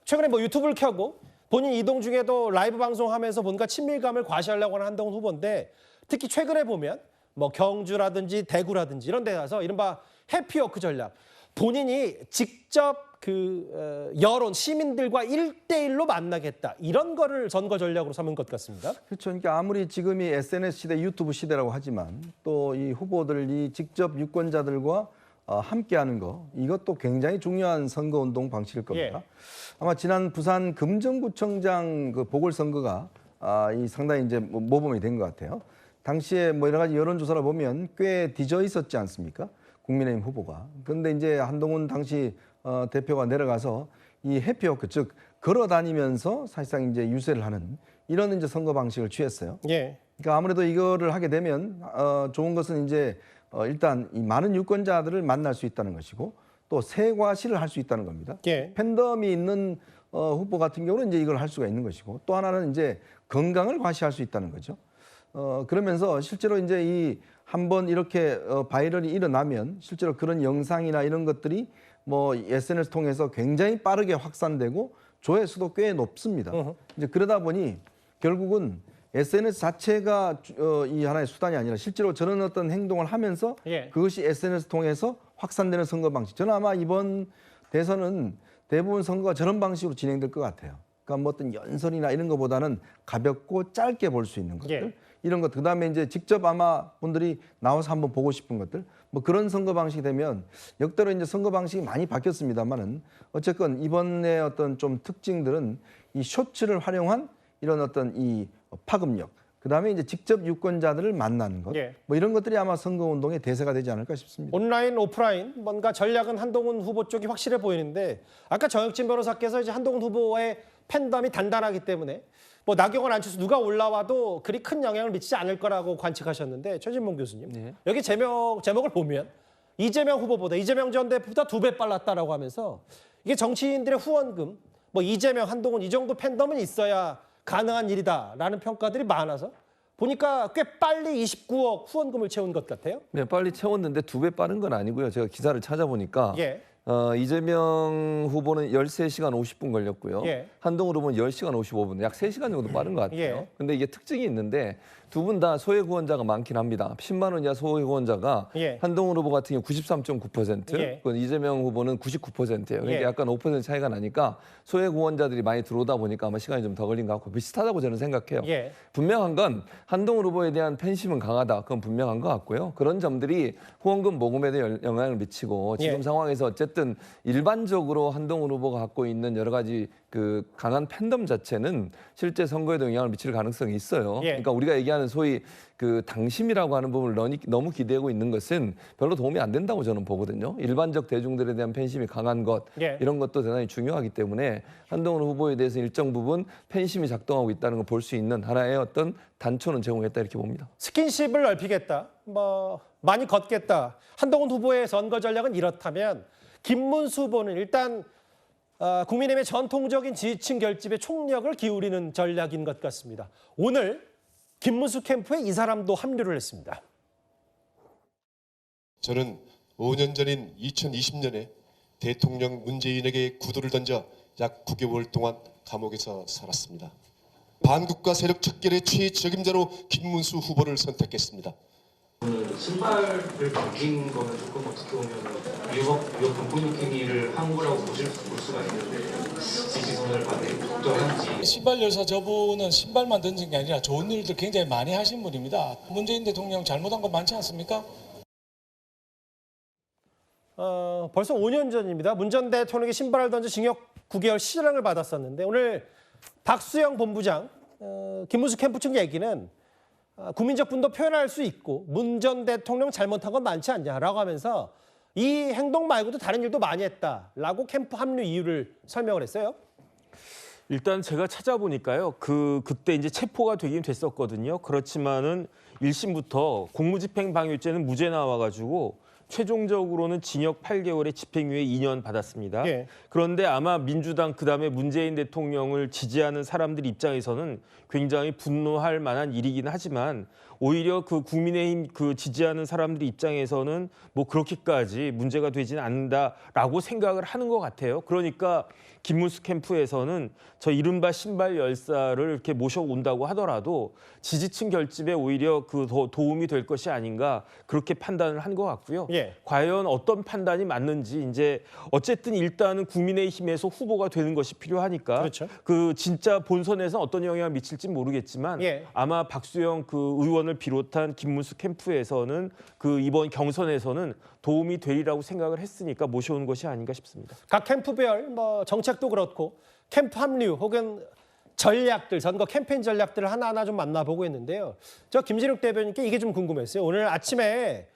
최근에 뭐 유튜브를 켜고 본인 이동 중에도 라이브 방송하면서 뭔가 친밀감을 과시하려고 하는 한동훈 후보인데 특히 최근에 보면 뭐 경주라든지 대구라든지 이런 데 가서 이른바 해피워크 전략. 본인이 직접 그 여론 시민들과 1대1로 만나겠다. 이런 거를 선거 전략으로 삼은 것 같습니다. 그렇죠. 그러니까 아무리 지금이 SNS 시대, 유튜브 시대라고 하지만 또 이 후보들이 직접 유권자들과 함께하는 거 이것도 굉장히 중요한 선거운동 방식일 겁니다. 아마 지난 부산 금정구청장 그 보궐선거가 이 상당히 이제 모범이 된 것 같아요. 당시에 뭐 여러 가지 여론조사를 보면 꽤 뒤져 있었지 않습니까? 국민의힘 후보가. 그런데 이제 한동훈 당시 대표가 내려가서 이 해피워크 즉 걸어 다니면서 사실상 이제 유세를 하는 이런 이제 선거 방식을 취했어요. 그러니까 아무래도 이거를 하게 되면 좋은 것은 이제 일단 이 많은 유권자들을 만날 수 있다는 것이고 또 세과시를 할 수 있다는 겁니다. 팬덤이 있는 후보 같은 경우는 이제 이걸 할 수가 있는 것이고 또 하나는 이제 건강을 과시할 수 있다는 거죠. 그러면서 실제로 이제 이 한번 이렇게 바이럴이 일어나면 실제로 그런 영상이나 이런 것들이 뭐 SNS 통해서 굉장히 빠르게 확산되고 조회수도 꽤 높습니다. 이제 그러다 보니 결국은 SNS 자체가 이 하나의 수단이 아니라 실제로 저런 어떤 행동을 하면서 그것이 SNS 통해서 확산되는 선거 방식. 저는 아마 이번 대선은 대부분 선거가 저런 방식으로 진행될 것 같아요. 그러니까 뭐 어떤 연설이나 이런 것보다는 가볍고 짧게 볼 수 있는 것들. 이런 것, 그다음에 이제 직접 아마 분들이 나와서 한번 보고 싶은 것들, 뭐 그런 선거 방식이 되면 역대로 이제 선거 방식이 많이 바뀌었습니다만은 어쨌건 이번에 어떤 좀 특징들은 이 쇼츠를 활용한 이런 어떤 이 파급력, 그다음에 이제 직접 유권자들을 만나는 것, 뭐 이런 것들이 아마 선거 운동의 대세가 되지 않을까 싶습니다. 온라인, 오프라인 뭔가 전략은 한동훈 후보 쪽이 확실해 보이는데 아까 정혁진 변호사께서 이제 한동훈 후보의 팬덤이 단단하기 때문에 뭐 나경원, 안철수 누가 올라와도 그리 큰 영향을 미치지 않을 거라고 관측하셨는데 최진봉 교수님 여기 제목을 보면 이재명 후보보다 이재명 전 대표보다 2배 빨랐다라고 하면서 이게 정치인들의 후원금 뭐 이재명, 한동훈 이 정도 팬덤은 있어야 가능한 일이다라는 평가들이 많아서 보니까 꽤 빨리 29억 후원금을 채운 것 같아요. 네, 빨리 채웠는데 2배 빠른 건 아니고요. 제가 기사를 찾아보니까 이재명 후보는 13시간 50분 걸렸고요. 한동훈 후보는 10시간 55분, 약 3시간 정도 빠른 것 같아요. 근데 이게 특징이 있는데 두 분 다 소액 후원자가 많긴 합니다. 10만 원 이하 소액 후원자가 한동훈 후보 같은 경우 93.9%, 이재명 후보는 99%예요. 그러니까 약간 5% 차이가 나니까 소액 후원자들이 많이 들어오다 보니까 아마 시간이 좀 더 걸린 것 같고 비슷하다고 저는 생각해요. 분명한 건 한동훈 후보에 대한 팬심은 강하다. 그건 분명한 것 같고요. 그런 점들이 후원금 모금에도 영향을 미치고 지금 상황에서 어쨌든 일반적으로 한동훈 후보가 갖고 있는 여러 가지 그 강한 팬덤 자체는 실제 선거에도 영향을 미칠 가능성이 있어요. 그러니까 우리가 얘기하는 이런 소위 그 당심이라고 하는 부분을 너무 기대하고 있는 것은 별로 도움이 안 된다고 저는 보거든요. 일반적 대중들에 대한 팬심이 강한 것 예. 이런 것도 대단히 중요하기 때문에 한동훈 후보에 대해서 일정 부분 팬심이 작동하고 있다는 걸 볼 수 있는 하나의 어떤 단초는 제공했다 이렇게 봅니다. 스킨십을 넓히겠다, 뭐 많이 걷겠다. 한동훈 후보의 선거 전략은 이렇다면 김문수 후보는 일단 국민의힘의 전통적인 지지층 결집에 총력을 기울이는 전략인 것 같습니다. 오늘 김문수 캠프에 이 사람도 합류를 했습니다. 저는 5년 전인 2020년에 대통령 문재인에게 구두를 던져 약 9개월 동안 감옥에서 살았습니다. 반국가 세력 척결의 최적임자로 김문수 후보를 선택했습니다. 신발을 바뀐 거는 조금 어떻게 보면 위협 정권적 행위를 한 거라고 볼 수가 있는데 지지선을 받는 적절한지. 신발 열사 저분은 신발만 던진 게 아니라 좋은 일들 굉장히 많이 하신 분입니다. 문재인 대통령 잘못한 거 많지 않습니까? 벌써 5년 전입니다. 문 전 대통령이 신발을 던져 징역 9개월 실형을 받았었는데 오늘 박수영 본부장, 김문수 캠프 측 얘기는 국민적 분도 표현할 수 있고 문 전 대통령 잘못한 건 많지 않냐라고 하면서 이 행동 말고도 다른 일도 많이 했다라고 캠프 합류 이유를 설명을 했어요. 일단 제가 찾아보니까요. 그때 이제 체포가 되긴 됐었거든요. 그렇지만은 1심부터 공무집행방해죄는 무죄 나와가지고 최종적으로는 징역 8개월에 집행유예 2년 받았습니다. 예. 그런데 아마 민주당 그다음에 문재인 대통령을 지지하는 사람들 입장에서는 굉장히 분노할 만한 일이긴 하지만 오히려 그 국민의힘 그 지지하는 사람들 입장에서는 뭐 그렇게까지 문제가 되지는 않는다라고 생각을 하는 것 같아요. 그러니까 김문수 캠프에서는 저 이른바 신발 열사를 이렇게 모셔온다고 하더라도 지지층 결집에 오히려 그 도움이 될 것이 아닌가 그렇게 판단을 한 것 같고요. 예. 과연 어떤 판단이 맞는지 이제 어쨌든 일단은 국민의힘에서 후보가 되는 것이 필요하니까 그렇죠. 그 진짜 본선에서 어떤 영향을 미칠지 모르겠지만 예. 아마 박수영 그 의원을 비롯한 김문수 캠프에서는 그 이번 경선에서는 도움이 되리라고 생각을 했으니까 모셔온 것이 아닌가 싶습니다. 각 캠프별 뭐 정책도 그렇고 캠프 합류 혹은 전략들, 선거 캠페인 전략들을 하나하나 좀 만나보고 있는데요. 저 김진욱 대변인께 이게 좀 궁금했어요. 오늘 아침에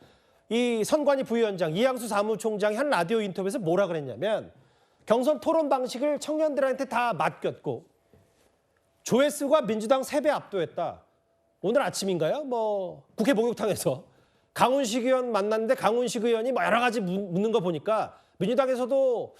이 선관위 부위원장 이양수 사무총장이 한 라디오 인터뷰에서 뭐라 그랬냐면 경선 토론 방식을 청년들한테 다 맡겼고 조회수가 민주당 3배 압도했다. 오늘 아침인가요? 뭐 국회 목욕탕에서 강훈식 의원 만났는데 강훈식 의원이 뭐 여러 가지 묻는 거 보니까 민주당에서도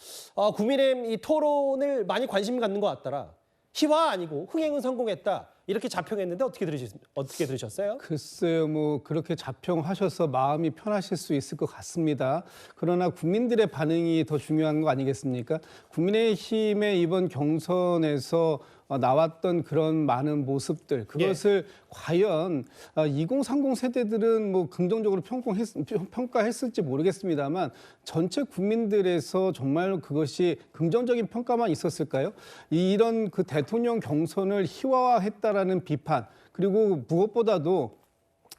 국민의힘 이 토론을 많이 관심 갖는 것 같더라. 희화 아니고 흥행은 성공했다. 이렇게 자평했는데 어떻게 들으셨어요? 글쎄요, 뭐 그렇게 자평하셔서 마음이 편하실 수 있을 것 같습니다. 그러나 국민들의 반응이 더 중요한 거 아니겠습니까? 국민의힘의 이번 경선에서 나왔던 그런 많은 모습들, 그것을 과연 2030 세대들은 뭐 긍정적으로 평가했을지 모르겠습니다만 전체 국민들에서 정말 그것이 긍정적인 평가만 있었을까요? 이런 그 대통령 경선을 희화화했다라는 비판, 그리고 무엇보다도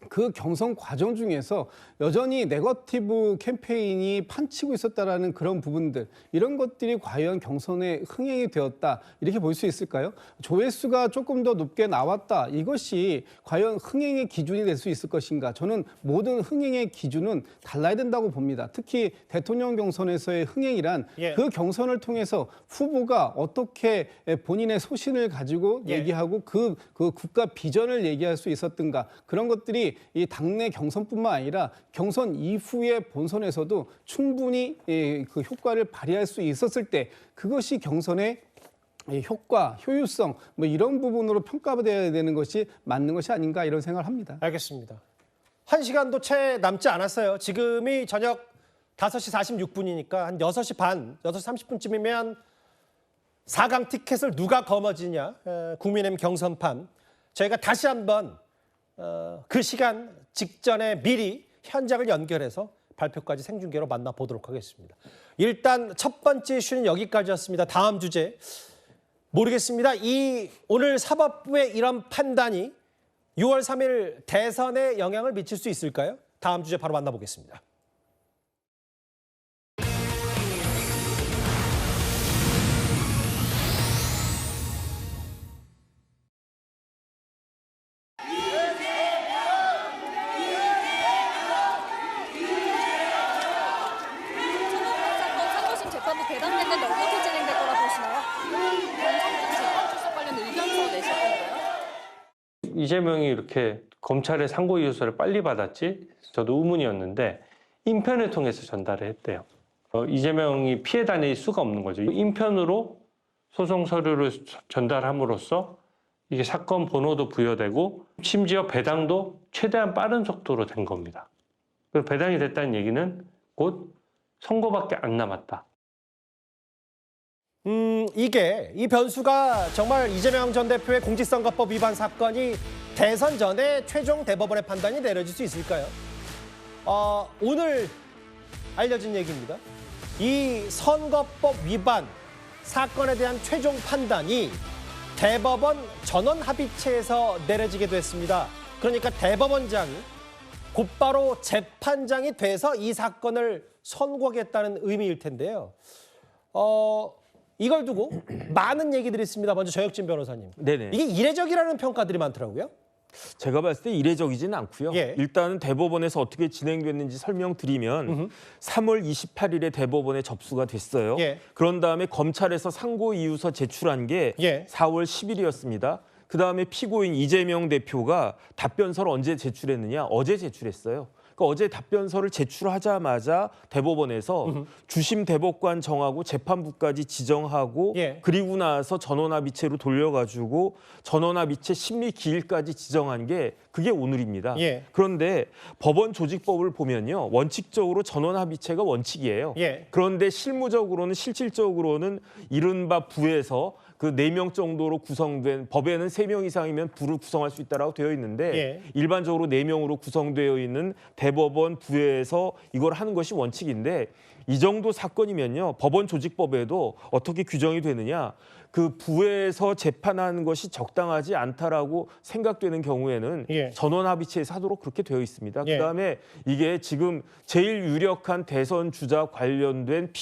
그 경선 과정 중에서 여전히 네거티브 캠페인이 판치고 있었다라는 그런 부분들, 이런 것들이 과연 경선에 흥행이 되었다 이렇게 볼 수 있을까요? 조회수가 조금 더 높게 나왔다, 이것이 과연 흥행의 기준이 될 수 있을 것인가? 저는 모든 흥행의 기준은 달라야 된다고 봅니다. 특히 대통령 경선에서의 흥행이란 그 경선을 통해서 후보가 어떻게 본인의 소신을 가지고 얘기하고 그 국가 비전을 얘기할 수 있었던가, 그런 것들이 이 당내 경선뿐만 아니라 경선 이후의 본선에서도 충분히 그 효과를 발휘할 수 있었을 때 그것이 경선의 효과, 효율성 뭐 이런 부분으로 평가돼야 되는 것이 맞는 것이 아닌가 이런 생각을 합니다. 알겠습니다. 1시간도 채 남지 않았어요. 지금이 저녁 5시 46분이니까 한 6시 반, 6시 30분쯤이면 4강 티켓을 누가 거머쥐냐, 국민의힘 경선판. 저희가 다시 한번 그 시간 직전에 미리 현장을 연결해서 발표까지 생중계로 만나보도록 하겠습니다. 일단 첫 번째 이슈는 여기까지였습니다. 다음 주제 모르겠습니다. 오늘 사법부의 이런 판단이 6월 3일 대선에 영향을 미칠 수 있을까요? 다음 주제 바로 만나보겠습니다. 이재명이 이렇게 검찰의 상고 이유서를 빨리 받았지? 저도 의문이었는데 인편을 통해서 전달을 했대요. 이재명이 피해 다닐 수가 없는 거죠. 인편으로 소송 서류를 전달함으로써 이게 사건 번호도 부여되고 심지어 배당도 최대한 빠른 속도로 된 겁니다. 그리고 배당이 됐다는 얘기는 곧 선고밖에 안 남았다. 이 변수가 정말 이재명 전 대표의 공직선거법 위반 사건이 대선 전에 최종 대법원의 판단이 내려질 수 있을까요? 오늘 알려진 얘기입니다. 이 선거법 위반 사건에 대한 최종 판단이 대법원 전원합의체에서 내려지게 됐습니다. 그러니까 대법원장이 곧바로 재판장이 돼서 이 사건을 선고하겠다는 의미일 텐데요. 이걸 두고 많은 얘기들이 있습니다. 먼저 저혁진 변호사님. 네네. 이게 이례적이라는 평가들이 많더라고요. 제가 봤을 때 이례적이지는 않고요. 예. 일단은 대법원에서 어떻게 진행됐는지 설명드리면 3월 28일에 대법원에 접수가 됐어요. 예. 그런 다음에 검찰에서 상고 이유서 제출한 게 4월 10일이었습니다. 그다음에 피고인 이재명 대표가 답변서를 언제 제출했느냐? 어제 제출했어요. 그러니까 어제 답변서를 제출하자마자 대법원에서 주심 대법관 정하고 재판부까지 지정하고 그리고 나서 전원합의체로 돌려가지고 전원합의체 심리 기일까지 지정한 게 그게 오늘입니다. 그런데 법원 조직법을 보면요. 원칙적으로 전원합의체가 원칙이에요. 그런데 실질적으로는 이른바 부에서 그 4명 정도로 구성된 법에는 3명 이상이면 부를 구성할 수 있다라고 되어 있는데 일반적으로 4명으로 구성되어 있는 대법원 부에서 이걸 하는 것이 원칙인데 이 정도 사건이면요. 법원 조직법에도 어떻게 규정이 되느냐. 그 부에서 재판하는 것이 적당하지 않다라고 생각되는 경우에는 전원합의체에서 하도록 그렇게 되어 있습니다. 그다음에 이게 지금 제일 유력한 대선 주자 관련된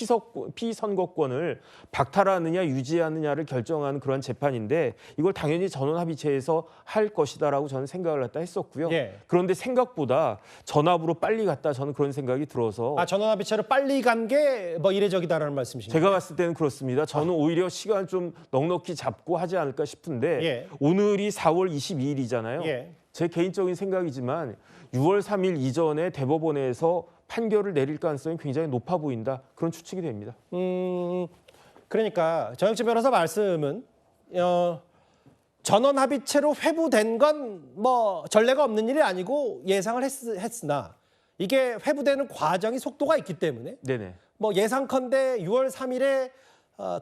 피선거권을 박탈하느냐 유지하느냐를 결정하는 그런 재판인데 이걸 당연히 전원합의체에서 할 것이다라고 저는 생각을 갖다 했었고요. 그런데 생각보다 전압으로 빨리 갔다 저는 그런 생각이 들어서 전원합의체로 빨리 간 게 뭐 이례적이다라는 말씀이신가요? 제가 봤을 때는 그렇습니다. 저는 오히려 시간 좀 넉넉히 잡고 하지 않을까 싶은데 오늘이 4월 22일이잖아요. 제 개인적인 생각이지만 6월 3일 이전에 대법원에서 판결을 내릴 가능성이 굉장히 높아 보인다. 그런 추측이 됩니다. 그러니까 정혁진 변호사 말씀은 전원합의체로 회부된 건 뭐 전례가 없는 일이 아니고 예상을 했으나 이게 회부되는 과정이 속도가 있기 때문에 뭐 예상컨대 6월 3일에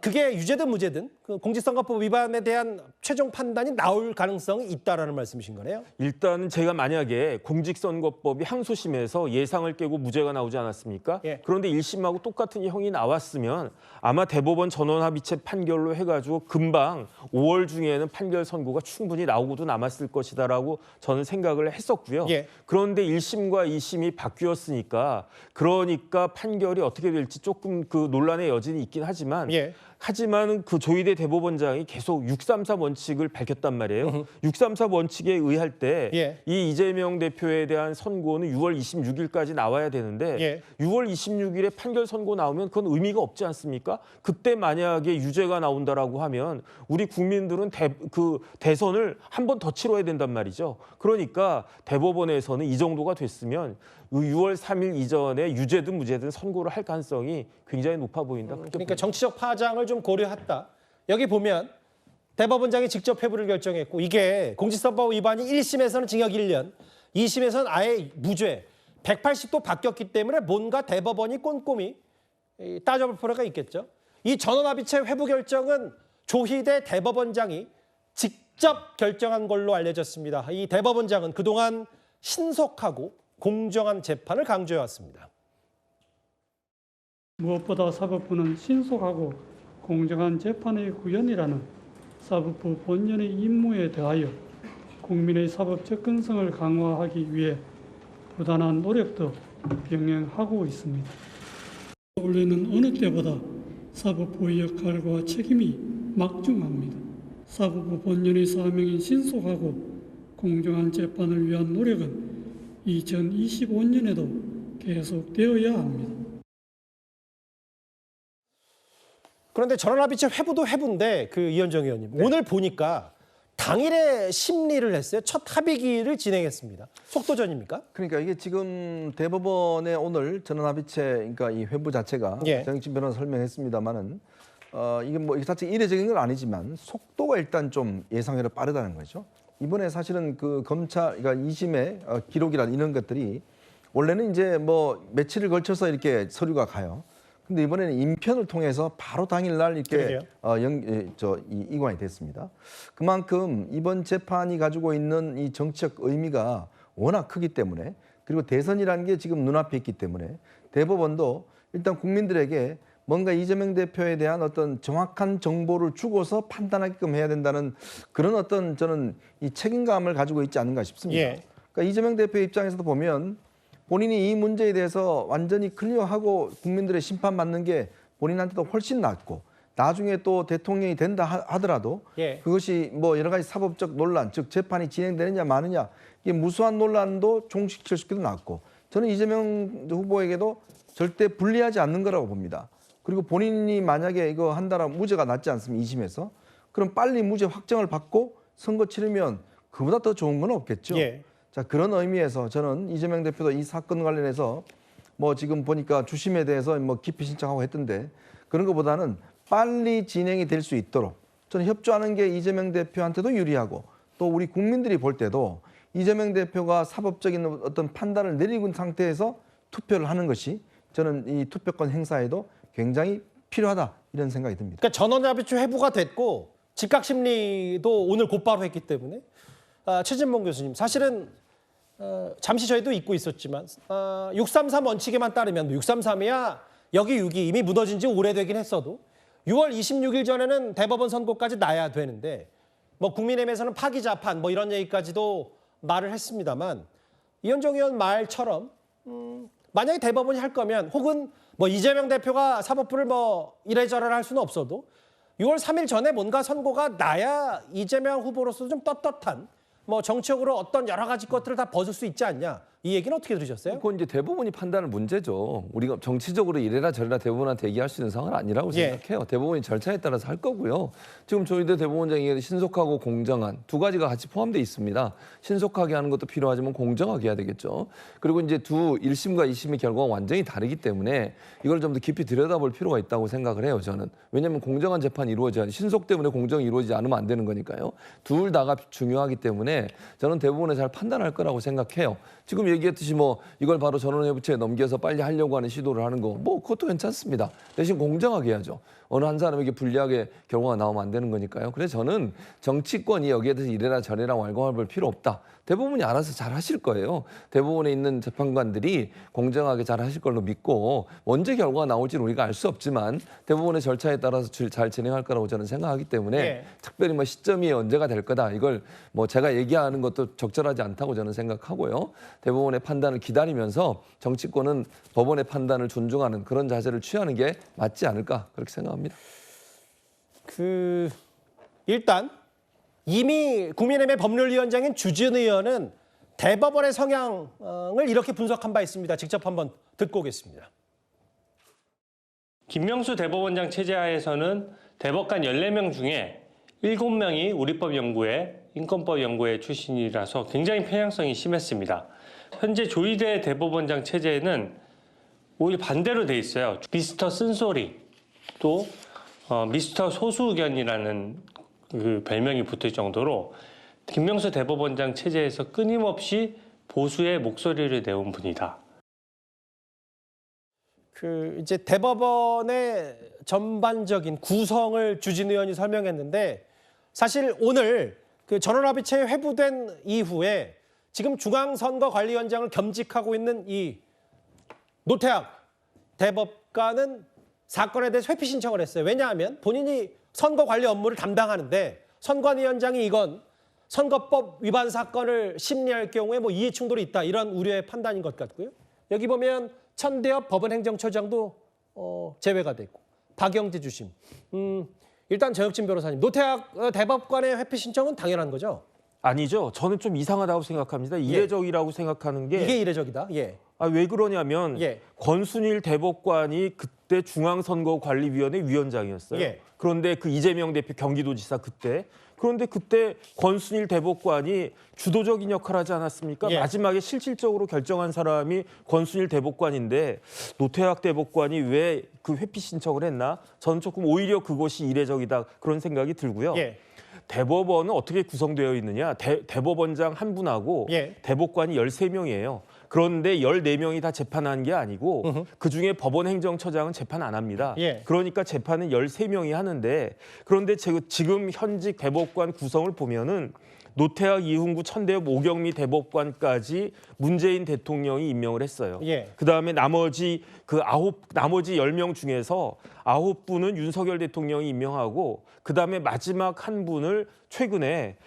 그게 유죄든 무죄든 그 공직선거법 위반에 대한 최종 판단이 나올 가능성이 있다라는 말씀이신 거네요. 일단은 제가 만약에 공직선거법이 항소심에서 예상을 깨고 무죄가 나오지 않았습니까? 그런데 1심하고 똑같은 형이 나왔으면 아마 대법원 전원합의체 판결로 해가지고 금방 5월 중에는 판결 선고가 충분히 나오고도 남았을 것이다라고 저는 생각을 했었고요. 그런데 1심과 2심이 바뀌었으니까 그러니까 판결이 어떻게 될지 조금 그 논란의 여진이 있긴 하지만 하지만 그 조희대 대법원장이 계속 633 원칙을 밝혔단 말이에요. 633 원칙에 의할 때 이 이재명 대표에 대한 선고는 6월 26일까지 나와야 되는데 6월 26일에 판결 선고 나오면 그건 의미가 없지 않습니까? 그때 만약에 유죄가 나온다라고 하면 우리 국민들은 대선을 한 번 더 치러야 된단 말이죠. 그러니까 대법원에서는 이 정도가 됐으면 6월 3일 이전에 유죄든 무죄든 선고를 할 가능성이 굉장히 높아 보인다. 그러니까 정치적 파장을 좀 고려했다. 여기 보면 대법원장이 직접 회부를 결정했고 이게 공직선거법 위반이 1심에서는 징역 1년, 2심에서는 아예 무죄, 180도 바뀌었기 때문에 뭔가 대법원이 꼼꼼히 따져볼 필요가 있겠죠. 이 전원합의체 회부 결정은 조희대 대법원장이 직접 결정한 걸로 알려졌습니다. 이 대법원장은 그동안 신속하고 공정한 재판을 강조해왔습니다. 무엇보다 사법부는 신속하고 공정한 재판의 구현이라는 사법부 본연의 임무에 더하여 국민의 사법 접근성을 강화하기 위해 부단한 노력도 병행하고 있습니다. 올해는 어느 때보다 사법부의 역할과 책임이 막중합니다. 사법부 본연의 사명인 신속하고 공정한 재판을 위한 노력은 2025년에도 계속되어야 합니다. 그런데 전원합의체 회부도 회부인데 그 이현정 의원님 오늘 보니까 당일에 심리를 했어요. 첫 합의기를 진행했습니다. 속도전입니까? 그러니까 이게 지금 대법원의 오늘 전원합의체, 그러니까 이 회부 자체가 정익진 변호사 설명했습니다만은 이게 뭐 이게 자체 이례적인 건 아니지만 속도가 일단 좀 예상외로 빠르다는 거죠. 이번에 사실은 그 검찰, 그러니까 2심의 기록이란 이런 것들이 원래는 이제 뭐 며칠을 걸쳐서 이렇게 서류가 가요. 근데 이번에는 인편을 통해서 바로 당일날 이렇게 이관이 됐습니다. 그만큼 이번 재판이 가지고 있는 이 정치적 의미가 워낙 크기 때문에, 그리고 대선이라는 게 지금 눈앞에 있기 때문에 대법원도 일단 국민들에게 뭔가 이재명 대표에 대한 어떤 정확한 정보를 주고서 판단하게끔 해야 된다는 그런 어떤 저는 이 책임감을 가지고 있지 않는가 싶습니다. 그러니까 이재명 대표 입장에서도 보면 본인이 이 문제에 대해서 완전히 클리어하고 국민들의 심판받는 게 본인한테도 훨씬 낫고, 나중에 또 대통령이 된다 하더라도 그것이 뭐 여러 가지 사법적 논란, 즉 재판이 진행되느냐 마느냐, 이게 무수한 논란도 종식시킬 수 있기도 낫고, 저는 이재명 후보에게도 절대 불리하지 않는 거라고 봅니다. 그리고 본인이 만약에 이거 한다면 무죄가 낫지 않습니까? 2심에서. 그럼 빨리 무죄 확정을 받고 선거 치르면 그보다 더 좋은 건 없겠죠. 자, 그런 의미에서 저는 이재명 대표도 이 사건 관련해서 뭐 지금 보니까 주심에 대해서 뭐 기피 신청하고 했던데, 그런 것보다는 빨리 진행이 될 수 있도록 저는 협조하는 게 이재명 대표한테도 유리하고, 또 우리 국민들이 볼 때도 이재명 대표가 사법적인 어떤 판단을 내리고 있는 상태에서 투표를 하는 것이 저는 이 투표권 행사에도 굉장히 필요하다, 이런 생각이 듭니다. 그러니까 전원합의체 회부가 됐고 즉각 심리도 오늘 곧바로 했기 때문에 최진봉 교수님, 사실은 잠시 저희도 잊고 있었지만 633 원칙에만 따르면 633이야 여기 6이 이미 무너진 지 오래되긴 했어도 6월 26일 전에는 대법원 선고까지 나야 되는데, 뭐 국민의힘에서는 파기자판 뭐 이런 얘기까지도 말을 했습니다만, 이현정 의원 말처럼 만약에 대법원이 할 거면, 혹은 뭐 이재명 대표가 사법부를 뭐 이래저래 할 수는 없어도 6월 3일 전에 뭔가 선고가 나야 이재명 후보로서 좀 떳떳한 뭐 정치적으로 어떤 여러 가지 것들을 다 벗을 수 있지 않냐, 이 얘기는 어떻게 들으셨어요? 그건 이제 대법원이 판단할 문제죠. 우리가 정치적으로 이래라 저래라 대법원한테 얘기할 수 있는 상황은 아니라고 생각해요. 대법원이 절차에 따라서 할 거고요. 지금 저희도 대법원장이 신속하고 공정한 두 가지가 같이 포함되어 있습니다. 신속하게 하는 것도 필요하지만 공정하게 해야 되겠죠. 그리고 이제 1심과 2심의 결과가 완전히 다르기 때문에 이걸 좀 더 깊이 들여다볼 필요가 있다고 생각을 해요, 저는. 왜냐하면 공정한 재판이 이루어져야, 신속 때문에 공정이 이루어지지 않으면 안 되는 거니까요. 둘 다가 중요하기 때문에 저는 대법원에 잘 판단할 거라고 생각해요. 지금 얘기했듯이 뭐 이걸 바로 전원회부처에 넘겨서 빨리 하려고 하는 시도를 하는 거, 뭐 그것도 괜찮습니다. 대신 공정하게 해야죠. 어느 한 사람에게 불리하게 결과가 나오면 안 되는 거니까요. 그래서 저는 정치권이 여기에 대해서 이래라 저래라 왈가왈부할 필요 없다. 대부분이 알아서 잘 하실 거예요. 대법원에 있는 재판관들이 공정하게 잘 하실 걸로 믿고, 언제 결과가 나올지는 우리가 알 수 없지만 대법원의 절차에 따라서 잘 진행할 거라고 저는 생각하기 때문에 특별히 뭐 시점이 언제가 될 거다, 이걸 뭐 제가 얘기하는 것도 적절하지 않다고 저는 생각하고요. 대법원의 판단을 기다리면서 정치권은 법원의 판단을 존중하는 그런 자세를 취하는 게 맞지 않을까, 그렇게 생각합니다. 일단 이미 국민의힘의 법률위원장인 주진 의원은 대법원의 성향을 이렇게 분석한 바 있습니다. 직접 한번 듣고 오겠습니다. 김명수 대법원장 체제하에서는 대법관 14명 중에 7명이 우리법연구회, 인권법연구회 출신이라서 굉장히 편향성이 심했습니다. 현재 조희대 대법원장 체제에는 오히려 반대로 돼 있어요. 미스터 쓴소리, 또 미스터 소수의견이라는 그 별명이 붙을 정도로 김명수 대법원장 체제에서 끊임없이 보수의 목소리를 내온 분이다. 이제 대법원의 전반적인 구성을 주진 의원이 설명했는데, 사실 오늘 그 전원합의체 회부된 이후에 지금 중앙선거관리위원장을 겸직하고 있는 이 노태학 대법관은 사건에 대해서 회피 신청을 했어요. 왜냐하면 본인이 선거 관리 업무를 담당하는데 선관위원장이 이건 선거법 위반 사건을 심리할 경우에 뭐 이해 충돌이 있다, 이런 우려의 판단인 것 같고요. 여기 보면 천대엽 법원행정처장도 제외가 됐고, 박영재 주심. 일단 정혁진 변호사님, 노태학 대법관의 회피 신청은 당연한 거죠? 아니죠. 저는 좀 이상하다고 생각합니다. 이례적이라고 생각하는 게. 이게 이례적이다. 왜 그러냐면 권순일 대법관이 그때 중앙선거관리위원회 위원장이었어요. 그런데 그 이재명 대표 경기도지사 그때 그런데 그때 권순일 대법관이 주도적인 역할을 하지 않았습니까? 예. 마지막에 실질적으로 결정한 사람이 권순일 대법관인데 노태학 대법관이 왜 그 회피 신청을 했나? 저는 조금 오히려 그것이 이례적이다 그런 생각이 들고요. 예. 대법원은 어떻게 구성되어 있느냐? 대법원장 한 분하고 예. 대법관이 13명이에요. 그런데 14명이 다 재판한 게 아니고 그중에 법원 행정처장은 재판 안 합니다. 예. 그러니까 재판은 13명이 하는데 그런데 지금 현직 대법관 구성을 보면은 노태학, 이훈구, 천대엽, 오경미 대법관까지 문재인 대통령이 임명을 했어요. 예. 그다음에 나머지 10명 중에서 9분은 윤석열 대통령이 임명하고 그다음에 마지막 한 분을 최근에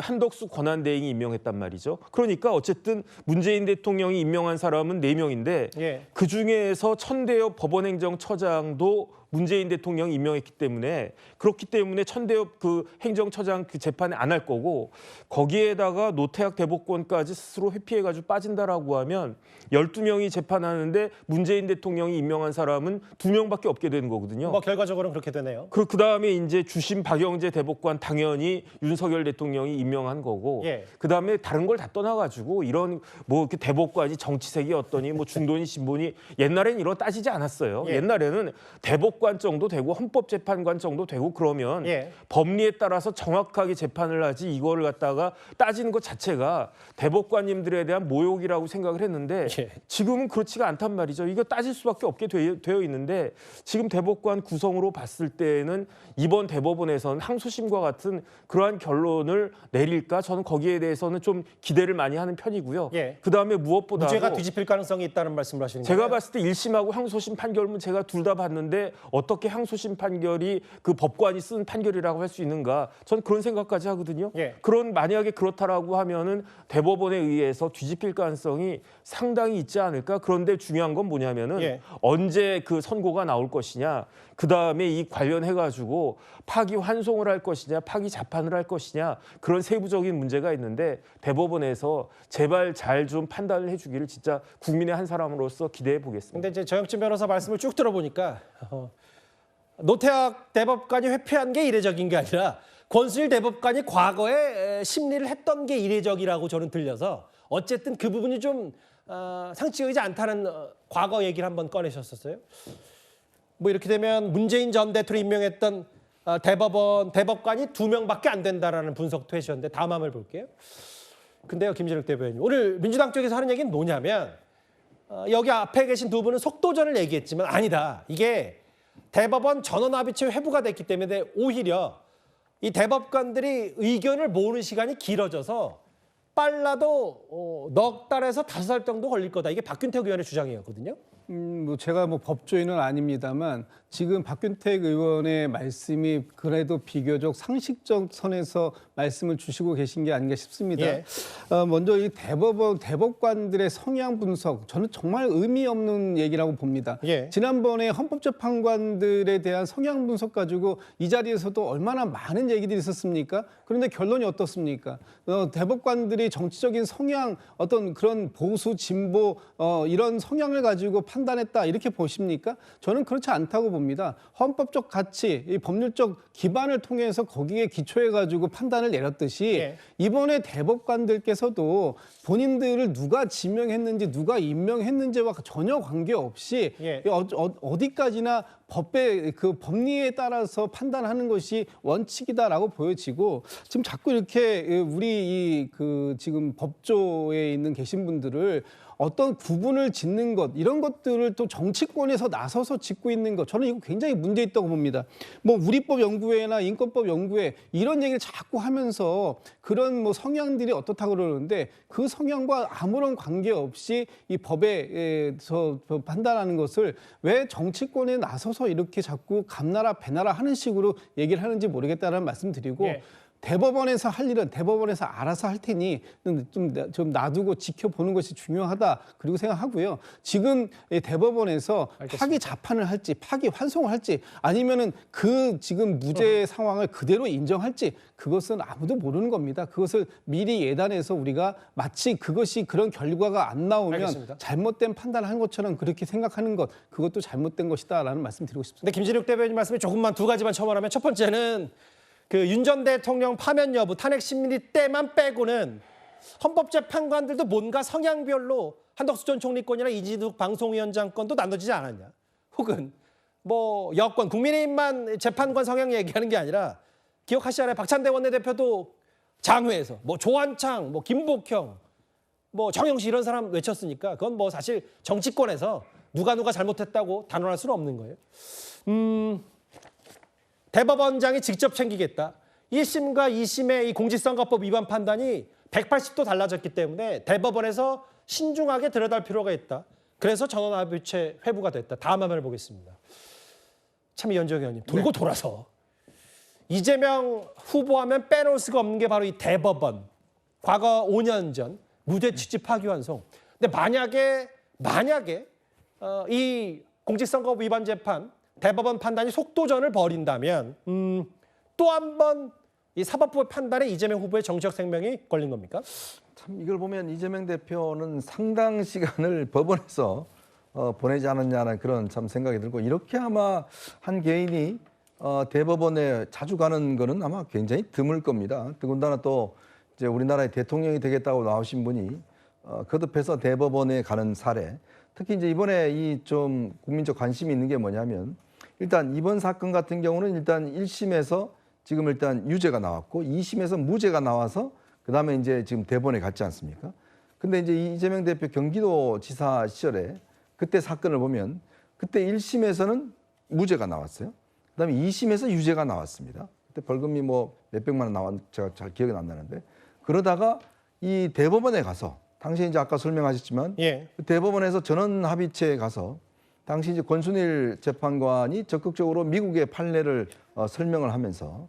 한덕수 권한대행이 임명했단 말이죠. 그러니까 어쨌든 문재인 대통령이 임명한 사람은 4명인데 예. 그중에서 천대엽 법원행정처장도 문재인 대통령이 임명했기 때문에 그렇기 때문에 천대엽 행정처장 재판에 안 할 거고 거기에다가 노태학 대법관까지 스스로 회피해가지고 빠진다라고 하면 12명이 재판하는데 문재인 대통령이 임명한 사람은 2명밖에 없게 되는 거거든요. 뭐 결과적으로는 그렇게 되네요. 그다음에 이제 주심 박영재 대법관 당연히 윤석열 대통령이 임명한 거고 예. 그다음에 다른 걸 다 떠나가지고 이런 뭐 이렇게 대법관이 정치색이 어떠니 뭐 중도니 신분이 옛날에는 이런 따지지 않았어요. 예. 옛날에는 대법관 정도 되고 헌법재판관 정도 되고 그러면 예. 법리에 따라서 정확하게 재판을 하지 이거를 갖다가 따지는 것 자체가 대법관님들에 대한 모욕이라고 생각을 했는데 예. 지금은 그렇지가 않단 말이죠. 이거 따질 수밖에 없게 되어 있는데 지금 대법관 구성으로 봤을 때는 이번 대법원에서는 항소심과 같은 그러한 결론을 내릴까? 저는 거기에 대해서는 좀 기대를 많이 하는 편이고요. 예. 그다음에 무엇보다도 무죄가 뒤집힐 가능성이 있다는 말씀을 하시는 거예요? 제가 봤을 때 1심하고 항소심 판결문 제가 둘 다 봤는데 어떻게 항소심 판결이 그 법관이 쓴 판결이라고 할 수 있는가? 전 그런 생각까지 하거든요. 예. 만약에 그렇다라고 하면은 대법원에 의해서 뒤집힐 가능성이 상당히 있지 않을까? 그런데 중요한 건 뭐냐면은 예. 언제 그 선고가 나올 것이냐? 그다음에 이 관련해 가지고 파기 환송을 할 것이냐, 파기 자판을 할 것이냐 그런 세부적인 문제가 있는데 대법원에서 제발 잘 좀 판단을 해주기를 진짜 국민의 한 사람으로서 기대해 보겠습니다. 근데 이제 정영진 변호사 말씀을 쭉 들어보니까 노태학 대법관이 회피한 게 이례적인 게 아니라 권순일 대법관이 과거에 심리를 했던 게 이례적이라고 저는 들려서 어쨌든 그 부분이 좀 상식적이지 않다는 과거 얘기를 한번 꺼내셨었어요. 뭐 이렇게 되면 문재인 전 대통령이 임명했던 대법관이 2명밖에 안 된다라는 분석도 해주셨는데 다음 화면을 볼게요. 근데요, 김진욱 대변인, 오늘 민주당 쪽에서 하는 얘기는 뭐냐면 여기 앞에 계신 두 분은 속도전을 얘기했지만 아니다. 이게 대법원 전원합의체 회부가 됐기 때문에 오히려 이 대법관들이 의견을 모으는 시간이 길어져서 빨라도 넉 달에서 5달 정도 걸릴 거다. 이게 박균택 의원의 주장이었거든요. 뭐 제가 뭐 법조인은 아닙니다만 지금 박균택 의원의 말씀이 그래도 비교적 상식적 선에서 말씀을 주시고 계신 게 아닌가 싶습니다. 예. 먼저 이 대법관들의 성향 분석, 저는 정말 의미 없는 얘기라고 봅니다. 예. 지난번에 헌법재판관들에 대한 성향 분석 가지고 이 자리에서도 얼마나 많은 얘기들이 있었습니까? 그런데 결론이 어떻습니까? 대법관들이 정치적인 성향, 어떤 그런 보수, 진보 이런 성향을 가지고 판단했다 이렇게 보십니까? 저는 그렇지 않다고 봅니다. 헌법적 가치, 이 법률적 기반을 통해서 거기에 기초해가지고 판단을 내렸듯이 예. 이번에 대법관들께서도 본인들을 누가 지명했는지 누가 임명했는지와 전혀 관계없이 예. 어디까지나 법의 그 법리에 따라서 판단하는 것이 원칙이다라고 보여지고 지금 자꾸 이렇게 우리 지금 법조에 있는 계신 분들을 어떤 구분을 짓는 것 이런 것들을 또 정치권에서 나서서 짓고 있는 것 저는 이거 굉장히 문제 있다고 봅니다. 뭐 우리법 연구회나 인권법 연구회 이런 얘기를 자꾸 하면서 그런 뭐 성향들이 어떻다고 그러는데 그 성향과 아무런 관계없이 이 법에서 판단하는 것을 왜 정치권에 나서서 이렇게 자꾸 감나라 배나라 하는 식으로 얘기를 하는지 모르겠다는 말씀 드리고 예. 대법원에서 할 일은 대법원에서 알아서 할 테니 좀 놔두고 지켜보는 것이 중요하다. 그리고 생각하고요. 지금 대법원에서 파기 자판을 할지 파기 환송을 할지 아니면은 그 지금 무죄 상황을 그대로 인정할지 그것은 아무도 모르는 겁니다. 그것을 미리 예단해서 우리가 마치 그것이 그런 결과가 안 나오면 알겠습니다. 잘못된 판단을 한 것처럼 그렇게 생각하는 것 그것도 잘못된 것이다라는 말씀 드리고 싶습니다. 근데 김진욱 대변인 말씀에 조금만 두 가지만 첨언하면 첫 번째는 그 윤 전 대통령 파면 여부 탄핵 심리 때만 빼고는 헌법재판관들도 뭔가 성향별로 한덕수 전 총리권이나 이진욱 방송위원장 건도 나눠지지 않았냐. 혹은 뭐 여권 국민의힘만 재판관 성향 얘기하는 게 아니라 기억하시잖아요. 박찬대 원내대표도 장외에서 뭐 조한창, 뭐 김복형, 뭐 정영식 이런 사람 외쳤으니까 그건 뭐 사실 정치권에서 누가 잘못했다고 단언할 수는 없는 거예요. 대법원장이 직접 챙기겠다. 1심과 2심의 이 공직선거법 위반 판단이 180도 달라졌기 때문에 대법원에서 신중하게 들여다볼 필요가 있다. 그래서 전원합의체 회부가 됐다. 다음 화면을 보겠습니다. 참 이현정 의원님 돌고 돌아서 이재명 후보하면 빼놓을 수가 없는 게 바로 이 대법원. 과거 5년 전 무죄 취지 파기환송. 근데 만약에 이 공직선거법 위반 재판 대법원 판단이 속도전을 벌인다면 또 한 번 이 사법부의 판단에 이재명 후보의 정치적 생명이 걸린 겁니까? 참 이걸 보면 이재명 대표는 상당 시간을 법원에서 보내지 않았냐는 그런 참 생각이 들고 이렇게 아마 한 개인이 대법원에 자주 가는 거는 아마 굉장히 드물 겁니다. 더군다나 또 이제 우리나라의 대통령이 되겠다고 나오신 분이 거듭해서 대법원에 가는 사례. 특히 이제 이번에 이 좀 국민적 관심이 있는 게 뭐냐면 일단 이번 사건 같은 경우는 일단 1심에서 지금 일단 유죄가 나왔고 2심에서 무죄가 나와서 그다음에 이제 지금 대법원에 갔지 않습니까? 근데 이제 이재명 대표 경기도지사 시절에 그때 사건을 보면 그때 1심에서는 무죄가 나왔어요. 그다음에 2심에서 유죄가 나왔습니다. 그때 벌금이 뭐 몇백만 원 나왔 제가 잘 기억이 안 나는데 그러다가 이 대법원에 가서 당시 이제 아까 설명하셨지만 대법원에서 전원 합의체에 가서 당시 이제 권순일 재판관이 적극적으로 미국의 판례를 설명을 하면서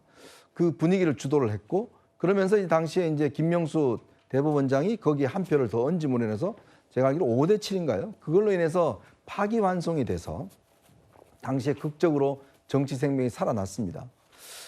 그 분위기를 주도를 했고 그러면서 이 당시에 이제 김명수 대법원장이 거기에 한 표를 더 얹음으로 인해서 제가 알기로 5대 7인가요? 그걸로 인해서 파기환송이 돼서 당시에 극적으로 정치 생명이 살아났습니다.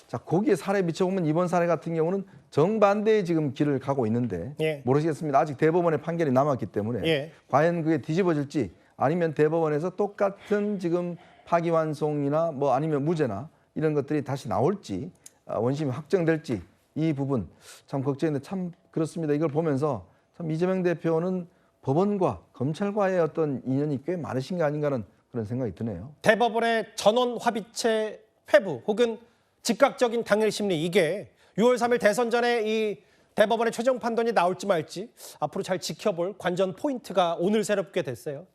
자, 거기에 사례 비춰보면 이번 사례 같은 경우는 정반대의 지금 길을 가고 있는데 모르시겠습니다. 아직 대법원의 판결이 남았기 때문에 과연 그게 뒤집어질지 아니면 대법원에서 똑같은 지금 파기환송이나 뭐 아니면 무죄나 이런 것들이 다시 나올지 원심이 확정될지 이 부분 참 걱정인데 참 그렇습니다. 이걸 보면서 참 이재명 대표는 법원과 검찰과의 어떤 인연이 꽤 많으신 게 아닌가는 그런 생각이 드네요. 대법원의 전원 합의체 회부 혹은 즉각적인 당일 심리 이게 6월 3일 대선 전에 이 대법원의 최종 판단이 나올지 말지 앞으로 잘 지켜볼 관전 포인트가 오늘 새롭게 됐어요.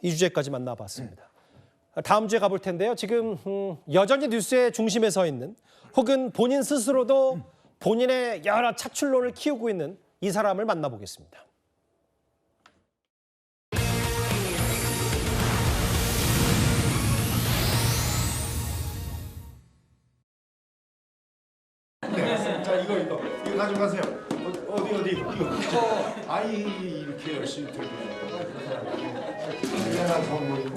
이 주제까지 만나봤습니다. 다음 주에 가볼 텐데요. 지금 여전히 뉴스의 중심에 서 있는 혹은 본인 스스로도 본인의 여러 차출론을 키우고 있는 이 사람을 만나보겠습니다. 자 이거 가져가세요. 어디 이거. 아이 이렇게 열심히 들고. 대단한 선물이고.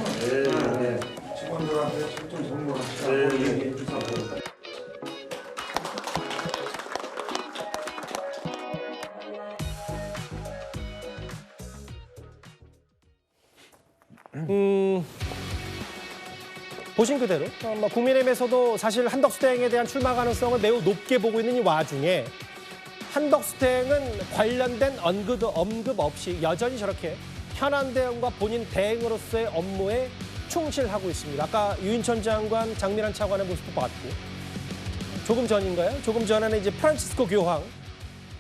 네. 직원들한테 출동 선물하시라고 얘기해 주사고. 보신 그대로 국민의힘에서도 사실 한덕수 대행에 대한 출마 가능성을 매우 높게 보고 있는 이 와중에 한덕수 대행은 관련된 언급 없이 여전히 저렇게 현안 대응과 본인 대행으로서의 업무에 충실하고 있습니다. 아까 유인천 장관, 장미란 차관의 모습도 봤고 조금 전인가요? 조금 전에는 이제 프란치스코 교황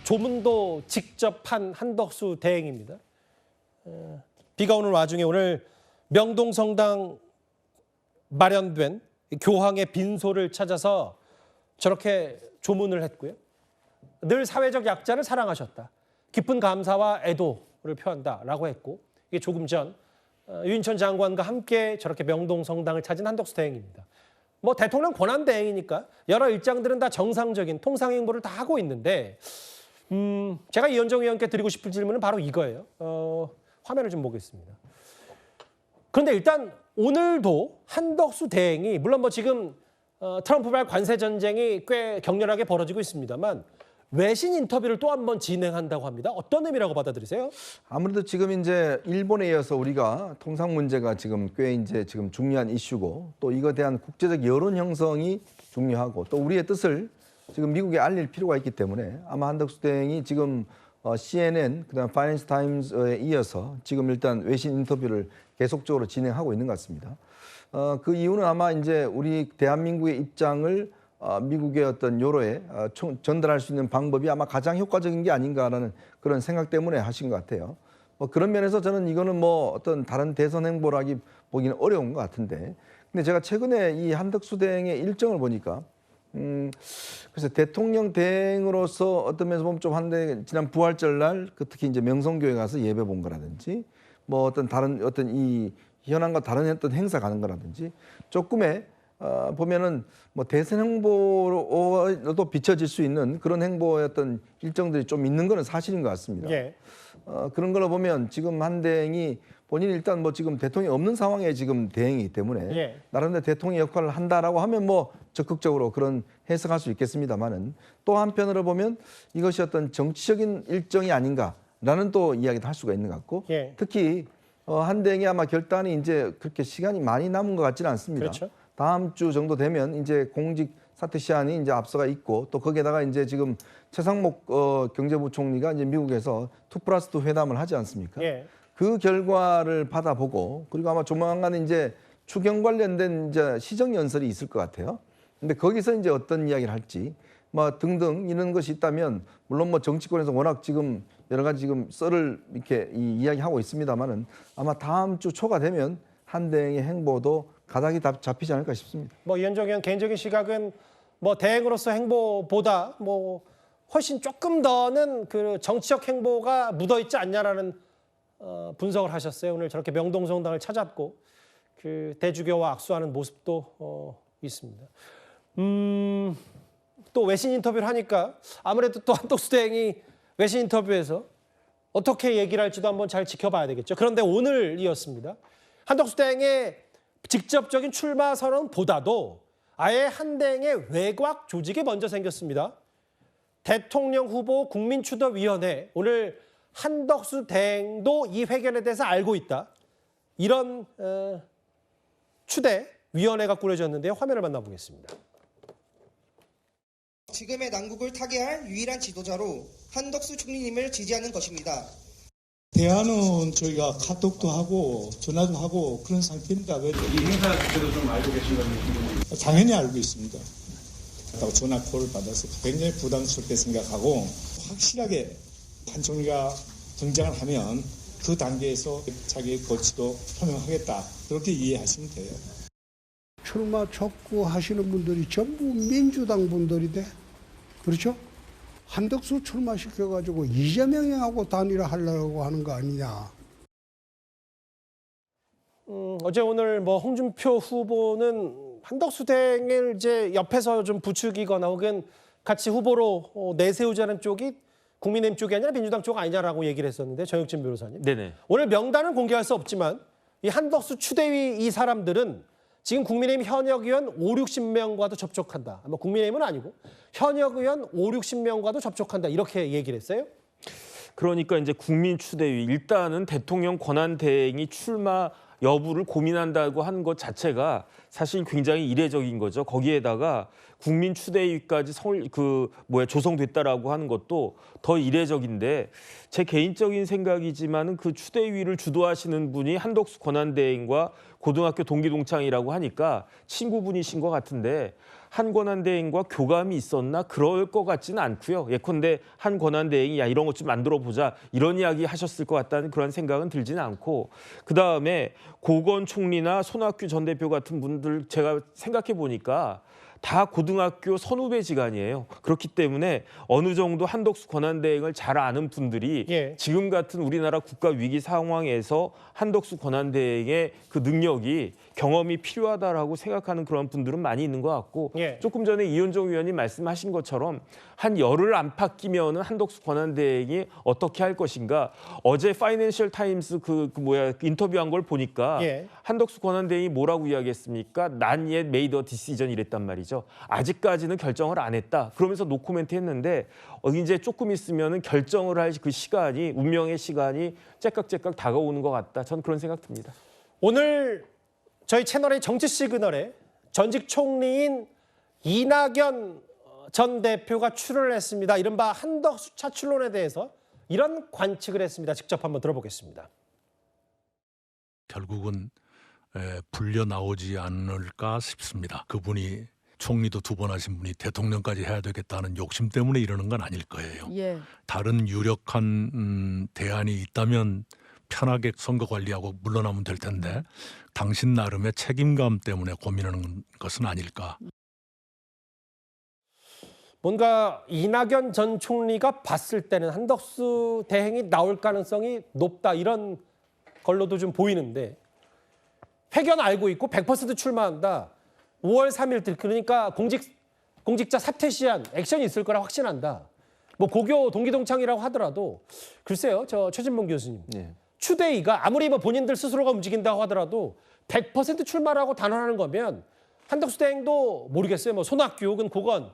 조문도 직접 한 한덕수 대행입니다. 비가 오는 와중에 오늘 명동성당 마련된 교황의 빈소를 찾아서 저렇게 조문을 했고요. 늘 사회적 약자를 사랑하셨다. 깊은 감사와 애도를 표한다라고 했고 이게 조금 전 유인천 장관과 함께 저렇게 명동성당을 찾은 한덕수 대행입니다. 뭐 대통령 권한 대행이니까 여러 일장들은 다 정상적인 통상행보를 다 하고 있는데 제가 이현정 의원께 드리고 싶은 질문은 바로 이거예요. 화면을 좀 보겠습니다. 그런데 일단 오늘도 한덕수 대행이 물론 뭐 지금 트럼프발 관세 전쟁이 꽤 격렬하게 벌어지고 있습니다만 외신 인터뷰를 또 한 번 진행한다고 합니다. 어떤 의미라고 받아들이세요? 아무래도 지금 이제 일본에 이어서 우리가 통상 문제가 지금 꽤 이제 지금 중요한 이슈고 또 이거에 대한 국제적 여론 형성이 중요하고 또 우리의 뜻을 지금 미국에 알릴 필요가 있기 때문에 아마 한덕수 대행이 지금 CNN 그다음 파이낸스 타임즈에 이어서 지금 일단 외신 인터뷰를 계속적으로 진행하고 있는 것 같습니다. 그 이유는 아마 이제 우리 대한민국의 입장을 미국의 어떤 여로에 전달할 수 있는 방법이 아마 가장 효과적인 게 아닌가라는 그런 생각 때문에 하신 것 같아요. 그런 면에서 저는 이거는 뭐 어떤 다른 대선 행보라기 보기는 어려운 것 같은데, 근데 제가 최근에 이 한덕수 대행의 일정을 보니까 그래서 대통령 대행으로서 어떤 면에서 보면 좀 한데 지난 부활절날 특히 이제 명성교회 가서 예배 본 거라든지 뭐 어떤 다른 어떤 이 현안과 다른 어떤 행사 가는 거라든지 조금의 보면은 뭐 대선 행보로도 비춰질 수 있는 그런 행보의 어떤 일정들이 좀 있는 거는 사실인 것 같습니다. 예. 그런 걸로 보면 지금 한 대행이 본인이 일단 뭐 지금 대통령이 없는 상황에 지금 대행이기 때문에 예. 나름대로 대통령 역할을 한다라고 하면 뭐 적극적으로 그런 해석할 수 있겠습니다만은 또 한편으로 보면 이것이 어떤 정치적인 일정이 아닌가라는 또 이야기도 할 수가 있는 것 같고 예. 특히 한 대행이 아마 결단이 이제 그렇게 시간이 많이 남은 것 같지는 않습니다. 그렇죠. 다음 주 정도 되면 이제 공직 사퇴 시한이 이제 앞서가 있고 또 거기에다가 이제 지금 최상목 경제부총리가 이제 미국에서 2+2 회담을 하지 않습니까? 예. 그 결과를 받아보고 그리고 아마 조만간 이제 추경 관련된 이제 시정 연설이 있을 것 같아요. 근데 거기서 이제 어떤 이야기를 할지 뭐 등등 이런 것이 있다면 물론 뭐 정치권에서 워낙 지금 여러 가지 지금 썰을 이렇게 이야기하고 있습니다만은 아마 다음 주 초가 되면 한 대행의 행보도 가닥이 잡히지 않을까 싶습니다. 뭐 이현정 의원 개인적인 시각은 뭐 대행으로서 행보보다 뭐 훨씬 조금 더는 그 정치적 행보가 묻어 있지 않냐라는 분석을 하셨어요. 오늘 저렇게 명동성당을 찾았고 그 대주교와 악수하는 모습도 있습니다. 또 외신 인터뷰를 하니까 아무래도 또 한덕수 대행이 외신 인터뷰에서 어떻게 얘기를 할지도 한번 잘 지켜봐야 되겠죠. 그런데 오늘이었습니다. 한덕수 대행의 직접적인 출마 선언보다도 아예 한 대행의 외곽 조직이 먼저 생겼습니다. 대통령 후보 국민추도위원회, 오늘 한덕수 대행도 이 회견에 대해서 알고 있다. 이런 추대 위원회가 꾸려졌는데요. 화면을 만나보겠습니다. 지금의 난국을 타개할 유일한 지도자로 한덕수 총리님을 지지하는 것입니다. 대화는 저희가 카톡도 하고 전화도 하고 그런 상태입니다. 이 행사 자체도 좀 알고 계신 건지? 당연히 알고 있습니다. 전화 콜을 받아서 굉장히 부담스럽게 생각하고 확실하게 한 총리가 등장을 하면 그 단계에서 자기의 거취도 표명하겠다. 그렇게 이해하시면 돼요. 출마 촉구하시는 분들이 전부 민주당 분들인데 그렇죠? 한덕수 출마시켜가지고 이재명하고 단일화하려고 하는 거 아니냐. 어제 오늘 뭐 홍준표 후보는 한덕수 대행을 이제 옆에서 좀 부추기거나 혹은 같이 후보로 내세우자는 쪽이 국민의힘 쪽이 아니라 민주당 쪽 아니냐라고 얘기를 했었는데 정혁진 변호사님. 네네. 오늘 명단은 공개할 수 없지만 이 한덕수 추대위 이 사람들은 지금 국민의힘 현역 의원 5, 60명과도 접촉한다. 아마 국민의힘은 아니고 현역 의원 5, 60명과도 접촉한다. 이렇게 얘기를 했어요. 그러니까 이제 국민추대위 일단은 대통령 권한대행이 출마 여부를 고민한다고 하는 것 자체가 사실 굉장히 이례적인 거죠. 거기에다가 국민추대위까지 조성됐다라고 하는 것도 더 이례적인데 제 개인적인 생각이지만은 그 추대위를 주도하시는 분이 한덕수 권한대행과 고등학교 동기동창이라고 하니까 친구분이신 것 같은데 한 권한대행과 교감이 있었나 그럴 것 같지는 않고요. 예컨대 한 권한대행이 야 이런 것 좀 만들어 보자 이런 이야기 하셨을 것 같다는 그런 생각은 들지는 않고 그다음에 고건 총리나 손학규 전 대표 같은 분들 제가 생각해 보니까 다 고등학교 선후배지간이에요. 그렇기 때문에 어느 정도 한덕수 권한대행을 잘 아는 분들이 지금 같은 우리나라 국가 위기 상황에서 한덕수 권한대행의 그 능력이 경험이 필요하다라고 생각하는 그런 분들은 많이 있는 것 같고 조금 전에 이현정 의원님 말씀하신 것처럼 한 열흘 안팎 끼면은 한덕수 권한대행이 어떻게 할 것인가 어제 파이낸셜 타임스 인터뷰한 걸 보니까 한덕수 권한대행이 뭐라고 이야기했습니까? Not yet made a decision 이랬단 말이죠. 얘기죠. 아직까지는 결정을 안 했다. 그러면서 노코멘트 했는데 이제 조금 있으면은 결정을 할 그 시간이 운명의 시간이 째깍째깍 다가오는 것 같다. 전 그런 생각 듭니다. 오늘 저희 채널의 정치 시그널에 전직 총리인 이낙연 전 대표가 출연을 했습니다. 이른바 한덕수 차출론에 대해서 이런 관측을 했습니다. 직접 한번 들어보겠습니다. 결국은 불려 나오지 않을까 싶습니다. 그분이 총리도 2번 하신 분이 대통령까지 해야 되겠다는 욕심 때문에 이러는 건 아닐 거예요. 예. 다른 유력한 대안이 있다면 편하게 선거 관리하고 물러나면 될 텐데 당신 나름의 책임감 때문에 고민하는 것은 아닐까. 뭔가 이낙연 전 총리가 봤을 때는 한덕수 대행이 나올 가능성이 높다 이런 걸로도 좀 보이는데 회견 알고 있고 100% 출마한다. 5월 3일 그러니까 공직자 사퇴 시한 액션이 있을 거라 확신한다. 뭐 고교 동기동창이라고 하더라도 글쎄요. 저 최진봉 교수님. 추대위가 아무리 뭐 본인들 스스로가 움직인다고 하더라도 100% 출마라고 단언하는 거면 한덕수 대행도 모르겠어요. 뭐 손학규 혹은 고건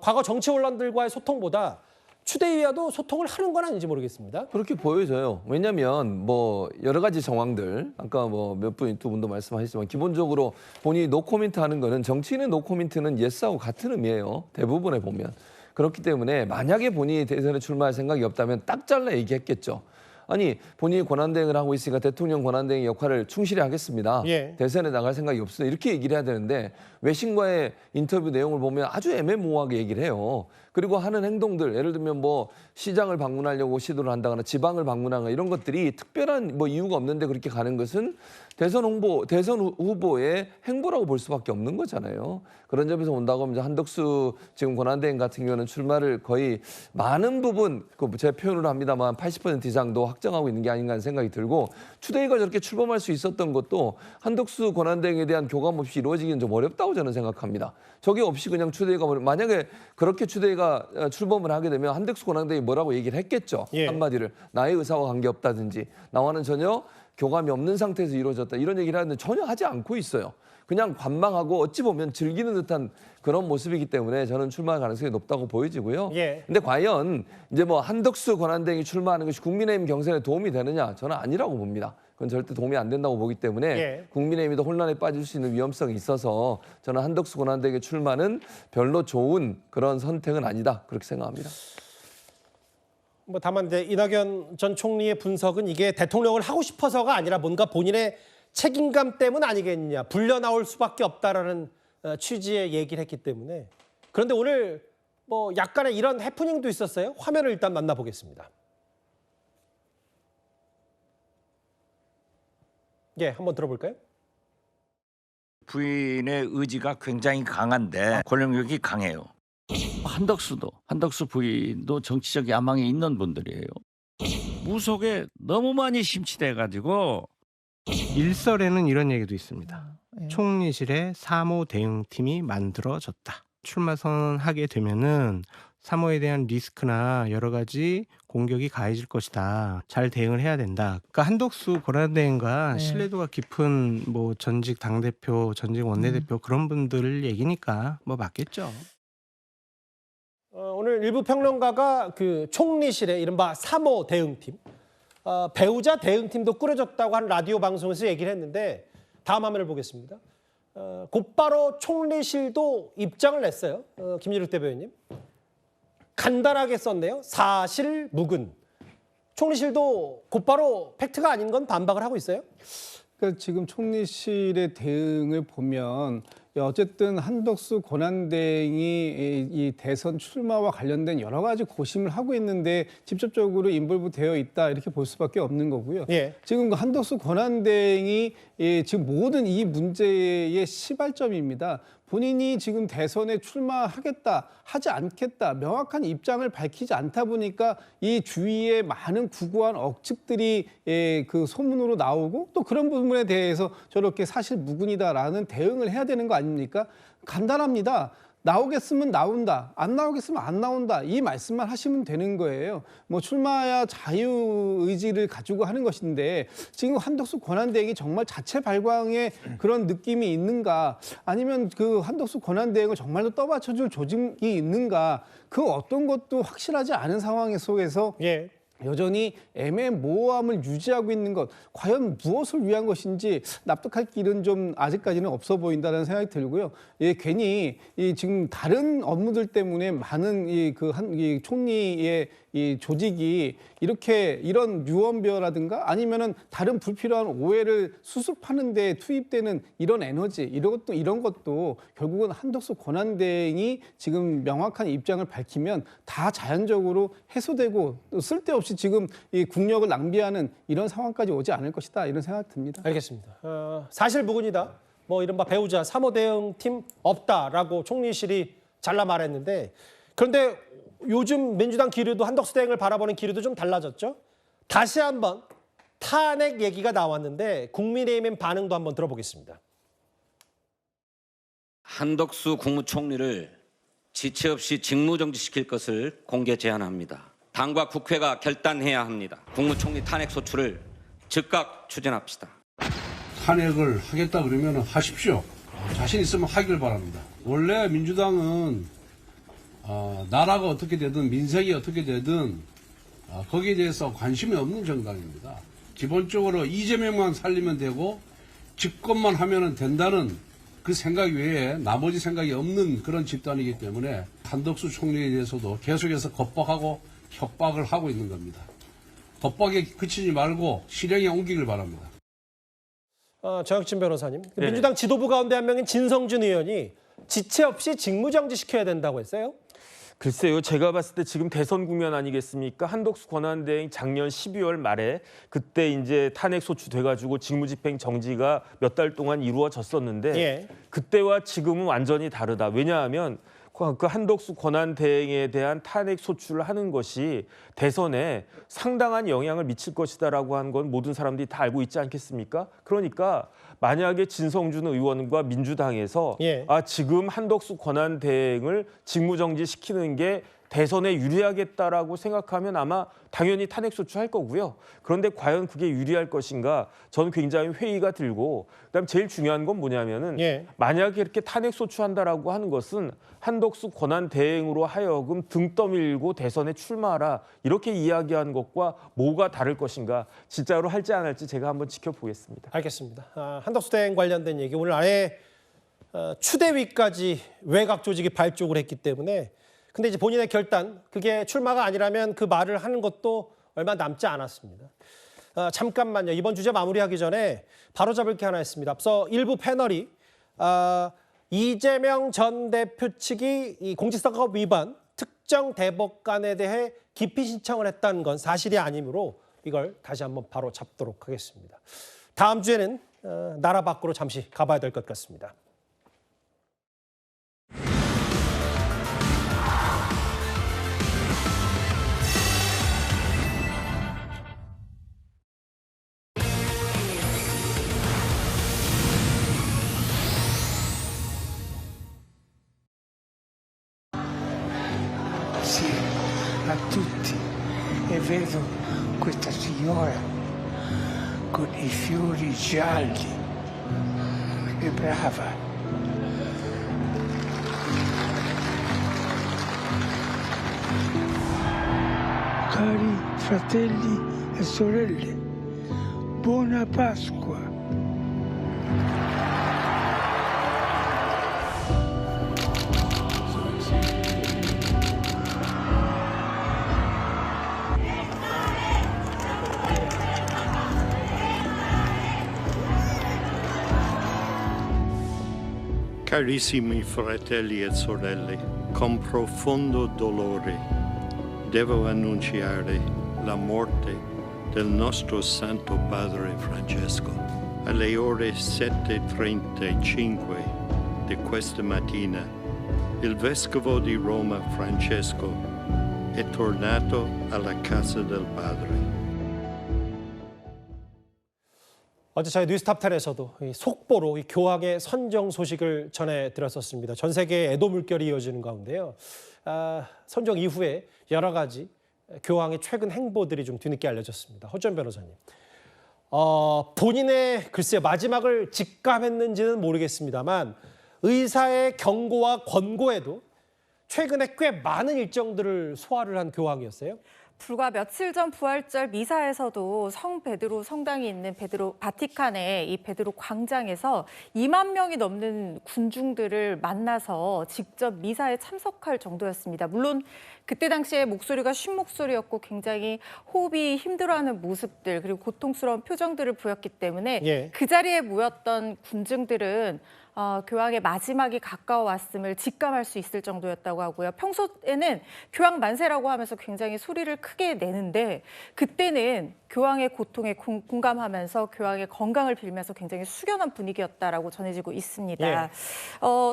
과거 정치 원론들과의 소통보다 추대위와도 소통을 하는 건 아닌지 모르겠습니다. 그렇게 보여져요. 왜냐하면 뭐 여러 가지 정황들 아까 뭐 두 분도 말씀하셨지만 기본적으로 본인이 노코멘트 하는 거는 정치인의 노코멘트는 예스하고 같은 의미예요. 대부분에 보면. 그렇기 때문에 만약에 본인이 대선에 출마할 생각이 없다면 딱 잘라 얘기했겠죠. 아니 본인이 권한대행을 하고 있으니까 대통령 권한대행 역할을 충실히 하겠습니다. 예. 대선에 나갈 생각이 없으니 이렇게 얘기를 해야 되는데 외신과의 인터뷰 내용을 보면 아주 애매모호하게 얘기를 해요. 그리고 하는 행동들 예를 들면 뭐 시장을 방문하려고 시도를 한다거나 지방을 방문하거나 이런 것들이 특별한 뭐 이유가 없는데 그렇게 가는 것은 대선 후보의 행보라고 볼 수밖에 없는 거잖아요. 그런 점에서 본다고 하면 한덕수 지금 권한대행 같은 경우는 출마를 거의 많은 부분 제 표현으로 합니다만 80% 이상도 확정하고 있는 게 아닌가 하는 생각이 들고 추대위가 저렇게 출범할 수 있었던 것도 한덕수 권한대행에 대한 교감 없이 이루어지기는 좀 어렵다고 저는 생각합니다. 저게 없이 그냥 추대위가 만약에 그렇게 추대위가 출범을 하게 되면 한덕수 권한대행이 뭐라고 얘기를 했겠죠. 한마디를 나의 의사와 관계없다든지 나와는 전혀 교감이 없는 상태에서 이루어졌다 이런 얘기를 하는데 전혀 하지 않고 있어요. 그냥 관망하고 어찌 보면 즐기는 듯한 그런 모습이기 때문에 저는 출마할 가능성이 높다고 보여지고요. 근데 과연 이제 뭐 한덕수 권한대행이 출마하는 것이 국민의힘 경선에 도움이 되느냐 저는 아니라고 봅니다. 그건 절대 도움이 안 된다고 보기 때문에 국민의힘이 더 혼란에 빠질 수 있는 위험성이 있어서 저는 한덕수 권한대행의 출마는 별로 좋은 그런 선택은 아니다 그렇게 생각합니다. 뭐 다만 이제 이낙연 전 총리의 분석은 이게 대통령을 하고 싶어서가 아니라 뭔가 본인의 책임감 때문 아니겠느냐. 불려 나올 수밖에 없다라는 취지의 얘기를 했기 때문에. 그런데 오늘 뭐 약간의 이런 해프닝도 있었어요. 화면을 일단 만나보겠습니다. 예, 한번 들어볼까요? 부인의 의지가 굉장히 강한데 권력력이 강해요. 한덕수 부인도 정치적 야망이 있는 분들이에요. 무속에 너무 많이 심취돼가지고 일설에는 이런 얘기도 있습니다. 총리실에 3호 대응팀이 만들어졌다. 출마 선언하게 되면은 3호에 대한 리스크나 여러 가지 공격이 가해질 것이다. 잘 대응을 해야 된다. 그러니까 한덕수 권한대행과 신뢰도가 깊은 뭐 전직 당대표, 전직 원내대표 그런 분들 얘기니까 뭐 맞겠죠. 오늘 일부 평론가가 그 총리실에 이른바 3호 대응팀, 배우자 대응팀도 꾸려졌다고 한 라디오 방송에서 얘기를 했는데 다음 화면을 보겠습니다. 곧바로 총리실도 입장을 냈어요. 김일욱 대변인. 간단하게 썼네요. 사실 무근. 총리실도 곧바로 팩트가 아닌 건 반박을 하고 있어요. 그러니까 지금 총리실의 대응을 보면 어쨌든 한덕수 권한대행이 이 대선 출마와 관련된 여러 가지 고심을 하고 있는데 직접적으로 인볼브 되어 있다 이렇게 볼 수밖에 없는 거고요. 지금 한덕수 권한대행이 지금 모든 이 문제의 시발점입니다. 본인이 지금 대선에 출마하겠다, 하지 않겠다, 명확한 입장을 밝히지 않다 보니까 이 주위에 많은 구구한 억측들이 그 소문으로 나오고 또 그런 부분에 대해서 저렇게 사실 무근이다라는 대응을 해야 되는 거 아닙니까? 간단합니다. 나오겠으면 나온다, 안 나오겠으면 안 나온다, 이 말씀만 하시면 되는 거예요. 뭐 출마야 자유 의지를 가지고 하는 것인데 지금 한덕수 권한대행이 정말 자체 발광의 그런 느낌이 있는가, 아니면 그 한덕수 권한대행을 정말로 떠받쳐줄 조직이 있는가, 그 어떤 것도 확실하지 않은 상황 속에서 여전히 애매모호함을 유지하고 있는 것, 과연 무엇을 위한 것인지 납득할 길은 좀 아직까지는 없어 보인다는 생각이 들고요. 괜히 지금 다른 업무들 때문에 많은 이 총리의 이 조직이 이런 유언벼라든가 아니면은 다른 불필요한 오해를 수습하는 데 투입되는 이런 에너지, 이런 것도 결국은 한덕수 권한대행이 지금 명확한 입장을 밝히면 다 자연적으로 해소되고 쓸데없이 지금 이 국력을 낭비하는 이런 상황까지 오지 않을 것이다, 이런 생각이 듭니다. 알겠습니다. 사실무근이다. 뭐 이른바 배우자 3호 대응팀 없다라고 총리실이 잘라 말했는데, 그런데 요즘 민주당 기류도 한덕수 대행을 바라보는 기류도 좀 달라졌죠. 다시 한번 탄핵 얘기가 나왔는데 국민의힘의 반응도 한번 들어보겠습니다. 한덕수 국무총리를 지체 없이 직무정지시킬 것을 공개 제안합니다. 당과 국회가 결단해야 합니다. 국무총리 탄핵 소추를 즉각 추진합시다. 탄핵을 하겠다 그러면 하십시오. 자신 있으면 하길 바랍니다. 원래 민주당은 나라가 어떻게 되든 민생이 어떻게 되든 거기에 대해서 관심이 없는 정당입니다. 기본적으로 이재명만 살리면 되고 집권만 하면 된다는 그 생각 외에 나머지 생각이 없는 그런 집단이기 때문에 한덕수 총리에 대해서도 계속해서 겁박하고 협박을 하고 있는 겁니다. 겁박에 그치지 말고 실행에 옮기길 바랍니다. 정혁진 변호사님, 민주당 지도부 가운데 한 명인 진성준 의원이 지체 없이 직무정지시켜야 된다고 했어요? 글쎄요, 제가 봤을 때 지금 대선 국면 아니겠습니까? 한덕수 권한대행 작년 12월 말에 그때 이제 탄핵 소추돼가지고 직무집행 정지가 몇 달 동안 이루어졌었는데 그때와 지금은 완전히 다르다. 왜냐하면 그 한덕수 권한대행에 대한 탄핵 소추를 하는 것이 대선에 상당한 영향을 미칠 것이다라고 한 건 모든 사람들이 다 알고 있지 않겠습니까? 그러니까 만약에 진성준 의원과 민주당에서 지금 한덕수 권한대행을 직무정지시키는 게 대선에 유리하겠다라고 생각하면 아마 당연히 탄핵 소추할 거고요. 그런데 과연 그게 유리할 것인가? 저는 굉장히 회의가 들고, 그다음 제일 중요한 건 뭐냐면은 만약에 이렇게 탄핵 소추한다라고 하는 것은 한덕수 권한 대행으로 하여금 등 떠밀고 대선에 출마하라 이렇게 이야기하는 것과 뭐가 다를 것인가? 진짜로 할지 안 할지 제가 한번 지켜보겠습니다. 알겠습니다. 한덕수 대행 관련된 얘기 오늘 아예 추대위까지 외곽 조직이 발족을 했기 때문에, 근데 이제 본인의 결단, 그게 출마가 아니라면 그 말을 하는 것도 얼마 남지 않았습니다. 잠깐만요. 이번 주제 마무리하기 전에 바로잡을 게 하나 있습니다. 앞서 일부 패널이 이재명 전 대표 측이 이 공직선거법 위반 특정 대법관에 대해 기피 신청을 했다는 건 사실이 아니므로 이걸 다시 한번 바로 잡도록 하겠습니다. 다음 주에는 나라 밖으로 잠시 가봐야 될 것 같습니다. Sì, a tutti. E vedo questa signora con i fiori gialli. Che brava. Cari fratelli e sorelle, buona Pasqua. Carissimi fratelli e sorelle, con profondo dolore devo annunciare la morte del nostro Santo Padre Francesco. Alle ore 7:35 di questa mattina, il Vescovo di Roma Francesco è tornato alla casa del Padre. 어제 저희 뉴스탑10에서도 이 속보로 이 교황의 선정 소식을 전해드렸었습니다. 전 세계에 애도 물결이 이어지는 가운데요. 선정 이후에 여러 가지 교황의 최근 행보들이 좀 뒤늦게 알려졌습니다. 허주연 변호사님. 본인의 글쎄요 마지막을 직감했는지는 모르겠습니다만 의사의 경고와 권고에도 최근에 꽤 많은 일정들을 소화를 한 교황이었어요. 불과 며칠 전 부활절 미사에서도 성 베드로 성당이 있는 바티칸의 이 베드로 광장에서 2만 명이 넘는 군중들을 만나서 직접 미사에 참석할 정도였습니다. 물론 그때 당시에 목소리가 쉰 목소리였고 굉장히 호흡이 힘들어하는 모습들 그리고 고통스러운 표정들을 보였기 때문에 그 자리에 모였던 군중들은 교황의 마지막이 가까워왔음을 직감할 수 있을 정도였다고 하고요. 평소에는 교황 만세라고 하면서 굉장히 소리를 크게 내는데 그때는 교황의 고통에 공감하면서 교황의 건강을 빌면서 굉장히 숙연한 분위기였다라고 전해지고 있습니다.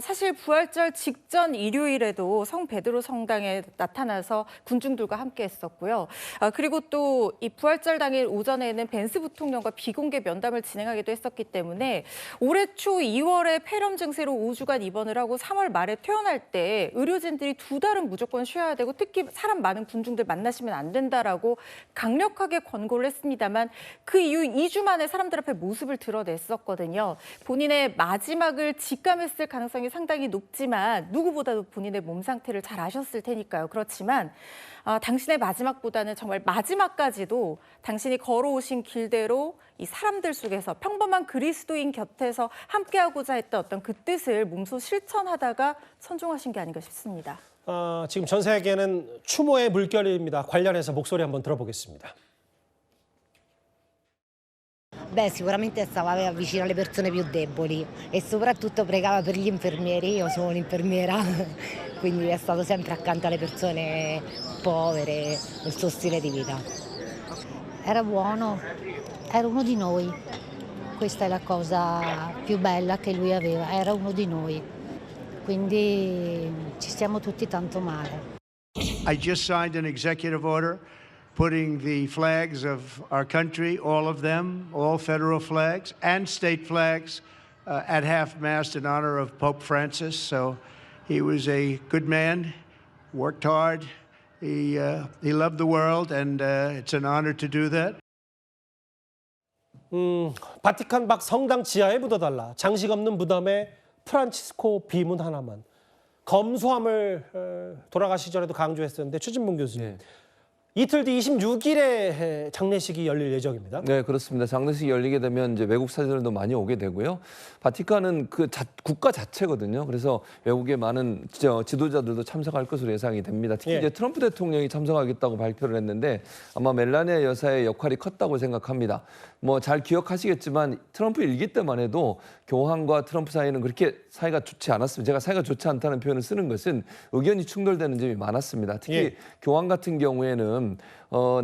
사실 부활절 직전 일요일에도 성 베드로 성당에 나타나서 군중들과 함께 했었고요. 그리고 또 이 부활절 당일 오전에는 벤스 부통령과 비공개 면담을 진행하기도 했었기 때문에 올해 초 2월에 폐렴 증세로 5주간 입원을 하고 3월 말에 퇴원할 때 의료진들이 2달은 무조건 쉬어야 되고 특히 사람 많은 군중들 만나시면 안 된다라고 강력하게 권고를 했습니다만 그 이후 2주 만에 사람들 앞에 모습을 드러냈었거든요. 본인의 마지막을 직감했을 가능성이 상당히 높지만 누구보다도 본인의 몸 상태를 잘 아셨을 테니까요. 그렇지만 당신의 마지막보다는 정말 마지막까지도 당신이 걸어오신 길대로 이 사람들 속에서 평범한 그리스도인 곁에서 함께하고자 했던 어떤 그 뜻을 몸소 실천하다가 선종하신 게 아닌가 싶습니다. 지금 전 세계는 추모의 물결입니다. 관련해서 목소리 한번 들어보겠습니다. Beh, sicuramente stava vicino alle persone più deboli e soprattutto pregava per gli infermieri. Io sono un'infermiera, quindi è stato sempre accanto alle persone povere, nel suo stile di vita. Era buono, era uno di noi. Questa è la cosa più bella che lui aveva, era uno di noi. Quindi ci stiamo tutti tanto male. I just signed an executive order putting the flags of our country, all of them, all federal flags and state flags at half-mast in honor of Pope Francis. So he was a good man, worked hard, he loved the world, and it's an honor to do that. 바티칸 밖 성당 지하에 묻어달라. 장식 없는 무덤에 프란치스코 비문 하나만. 검소함을 돌아가시기 전에도 강조했었는데 최진봉 교수님. 이틀 뒤 26일에 장례식이 열릴 예정입니다. 네, 그렇습니다. 장례식이 열리게 되면 이제 외국 사진들도 많이 오게 되고요. 바티칸은 그 국가 자체거든요. 그래서 외국의 많은 지도자들도 참석할 것으로 예상이 됩니다. 특히 이제 트럼프 대통령이 참석하겠다고 발표를 했는데 아마 멜라니아 여사의 역할이 컸다고 생각합니다. 뭐 잘 기억하시겠지만 트럼프 일기 때만 해도 교황과 트럼프 사이는 그렇게 사이가 좋지 않았습니다. 제가 사이가 좋지 않다는 표현을 쓰는 것은 의견이 충돌되는 점이 많았습니다. 특히 교황 같은 경우에는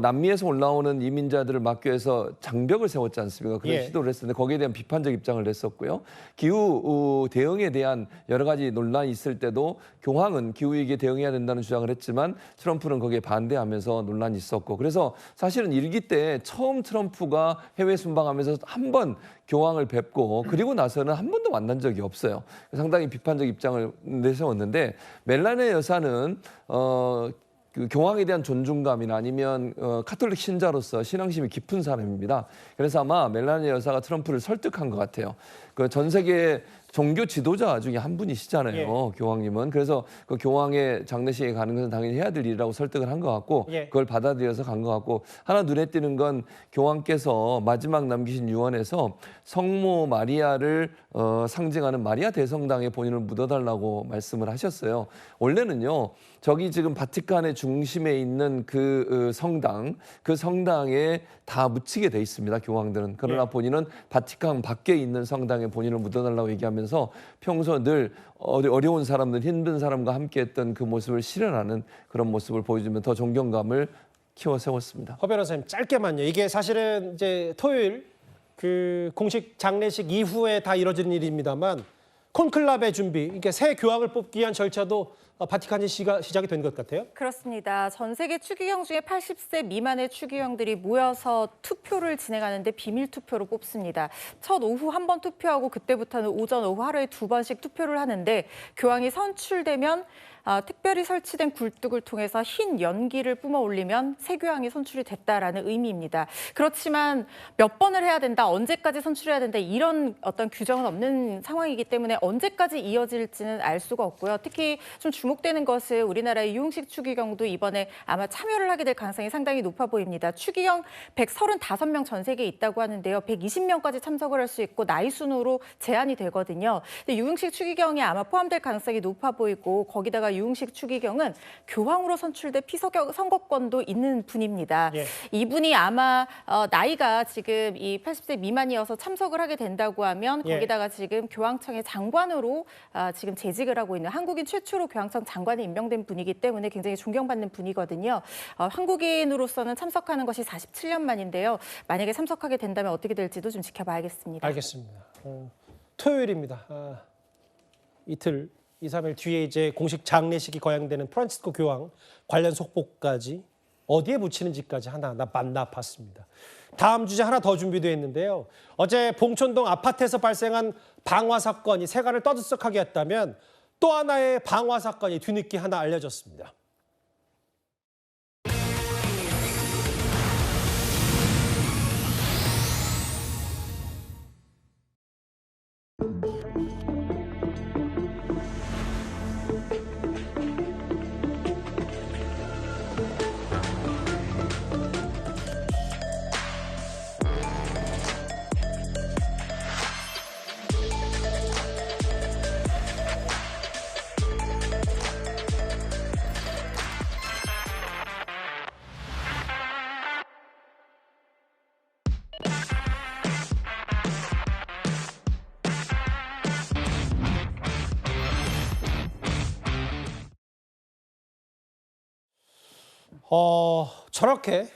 남미에서 올라오는 이민자들을 막기 위해서 장벽을 세웠지 않습니까? 그런 시도를 했었는데 거기에 대한 비판적 입장을 냈었고요. 기후 대응에 대한 여러 가지 논란이 있을 때도 교황은 기후위기에 대응해야 된다는 주장을 했지만 트럼프는 거기에 반대하면서 논란이 있었고 그래서 사실은 일기 때 처음 트럼프가 해외 순방하면서 한 번 교황을 뵙고 그리고 나서는 한 번도 만난 적이 없어요. 상당히 비판적 입장을 내세웠는데 멜라니아 여사는 그 교황에 대한 존중감이나 아니면 카톨릭 신자로서 신앙심이 깊은 사람입니다. 그래서 아마 멜라니아 여사가 트럼프를 설득한 것 같아요. 그 전 세계 종교 지도자 중에 한 분이시잖아요, 교황님은. 그래서 그 교황의 장례식에 가는 것은 당연히 해야 될 일이라고 설득을 한 것 같고 그걸 받아들여서 간 것 같고 하나 눈에 띄는 건 교황께서 마지막 남기신 유언에서 성모 마리아를 상징하는 마리아 대성당에 본인을 묻어달라고 말씀을 하셨어요. 원래는요, 저기 지금 바티칸의 중심에 있는 그 성당, 그 성당에 다 묻히게 돼 있습니다, 교황들은. 그러나 본인은 바티칸 밖에 있는 성당에 본인을 묻어달라고 얘기하면서 평소 늘 어려운 사람들, 힘든 사람과 함께했던 그 모습을 실현하는 그런 모습을 보여주면 더 존경감을 키워 세웠습니다. 허 변호사님, 짧게만요. 이게 사실은 이제 토요일 그 공식 장례식 이후에 다 이뤄지는 일입니다만 콘클라베 준비, 이게 새 교황을 뽑기 위한 절차도 바티칸이 시작이 된 것 같아요. 그렇습니다. 전 세계 추기경 중에 80세 미만의 추기경들이 모여서 투표를 진행하는데 비밀 투표로 뽑습니다. 첫 오후 한 번 투표하고 그때부터는 오전, 오후 하루에 2번씩 투표를 하는데 교황이 선출되면 특별히 설치된 굴뚝을 통해서 흰 연기를 뿜어 올리면 새 교황이 선출이 됐다라는 의미입니다. 그렇지만 몇 번을 해야 된다, 언제까지 선출해야 된다 이런 어떤 규정은 없는 상황이기 때문에 언제까지 이어질지는 알 수가 없고요. 특히 좀 주목되는 것은 우리나라의 유흥식 추기경도 이번에 아마 참여를 하게 될 가능성이 상당히 높아 보입니다. 추기경 135명 전 세계에 있다고 하는데요. 120명까지 참석을 할 수 있고 나이 순으로 제한이 되거든요. 근데 유흥식 추기경이 아마 포함될 가능성이 높아 보이고 거기다가 유흥식 추기경은 교황으로 선출돼 피선거권도 있는 분입니다. 예. 이분이 아마 나이가 지금 이 80세 미만이어서 참석을 하게 된다고 하면 예. 거기다가 지금 교황청의 장관으로 지금 재직을 하고 있는 한국인 최초로 교황청 장관에 임명된 분이기 때문에 굉장히 존경받는 분이거든요. 한국인으로서는 참석하는 것이 47년 만인데요. 만약에 참석하게 된다면 어떻게 될지도 좀 지켜봐야겠습니다. 알겠습니다. 토요일입니다. 이틀, 2, 3일 뒤에 이제 공식 장례식이 거행되는 프란치스코 교황 관련 속보까지 어디에 묻히는지까지 하나 만나봤습니다. 다음 주제 하나 더 준비되어 있는데요. 어제 봉천동 아파트에서 발생한 방화 사건이 세간을 떠들썩하게 했다면 또 하나의 방화 사건이 뒤늦게 하나 알려졌습니다. 저렇게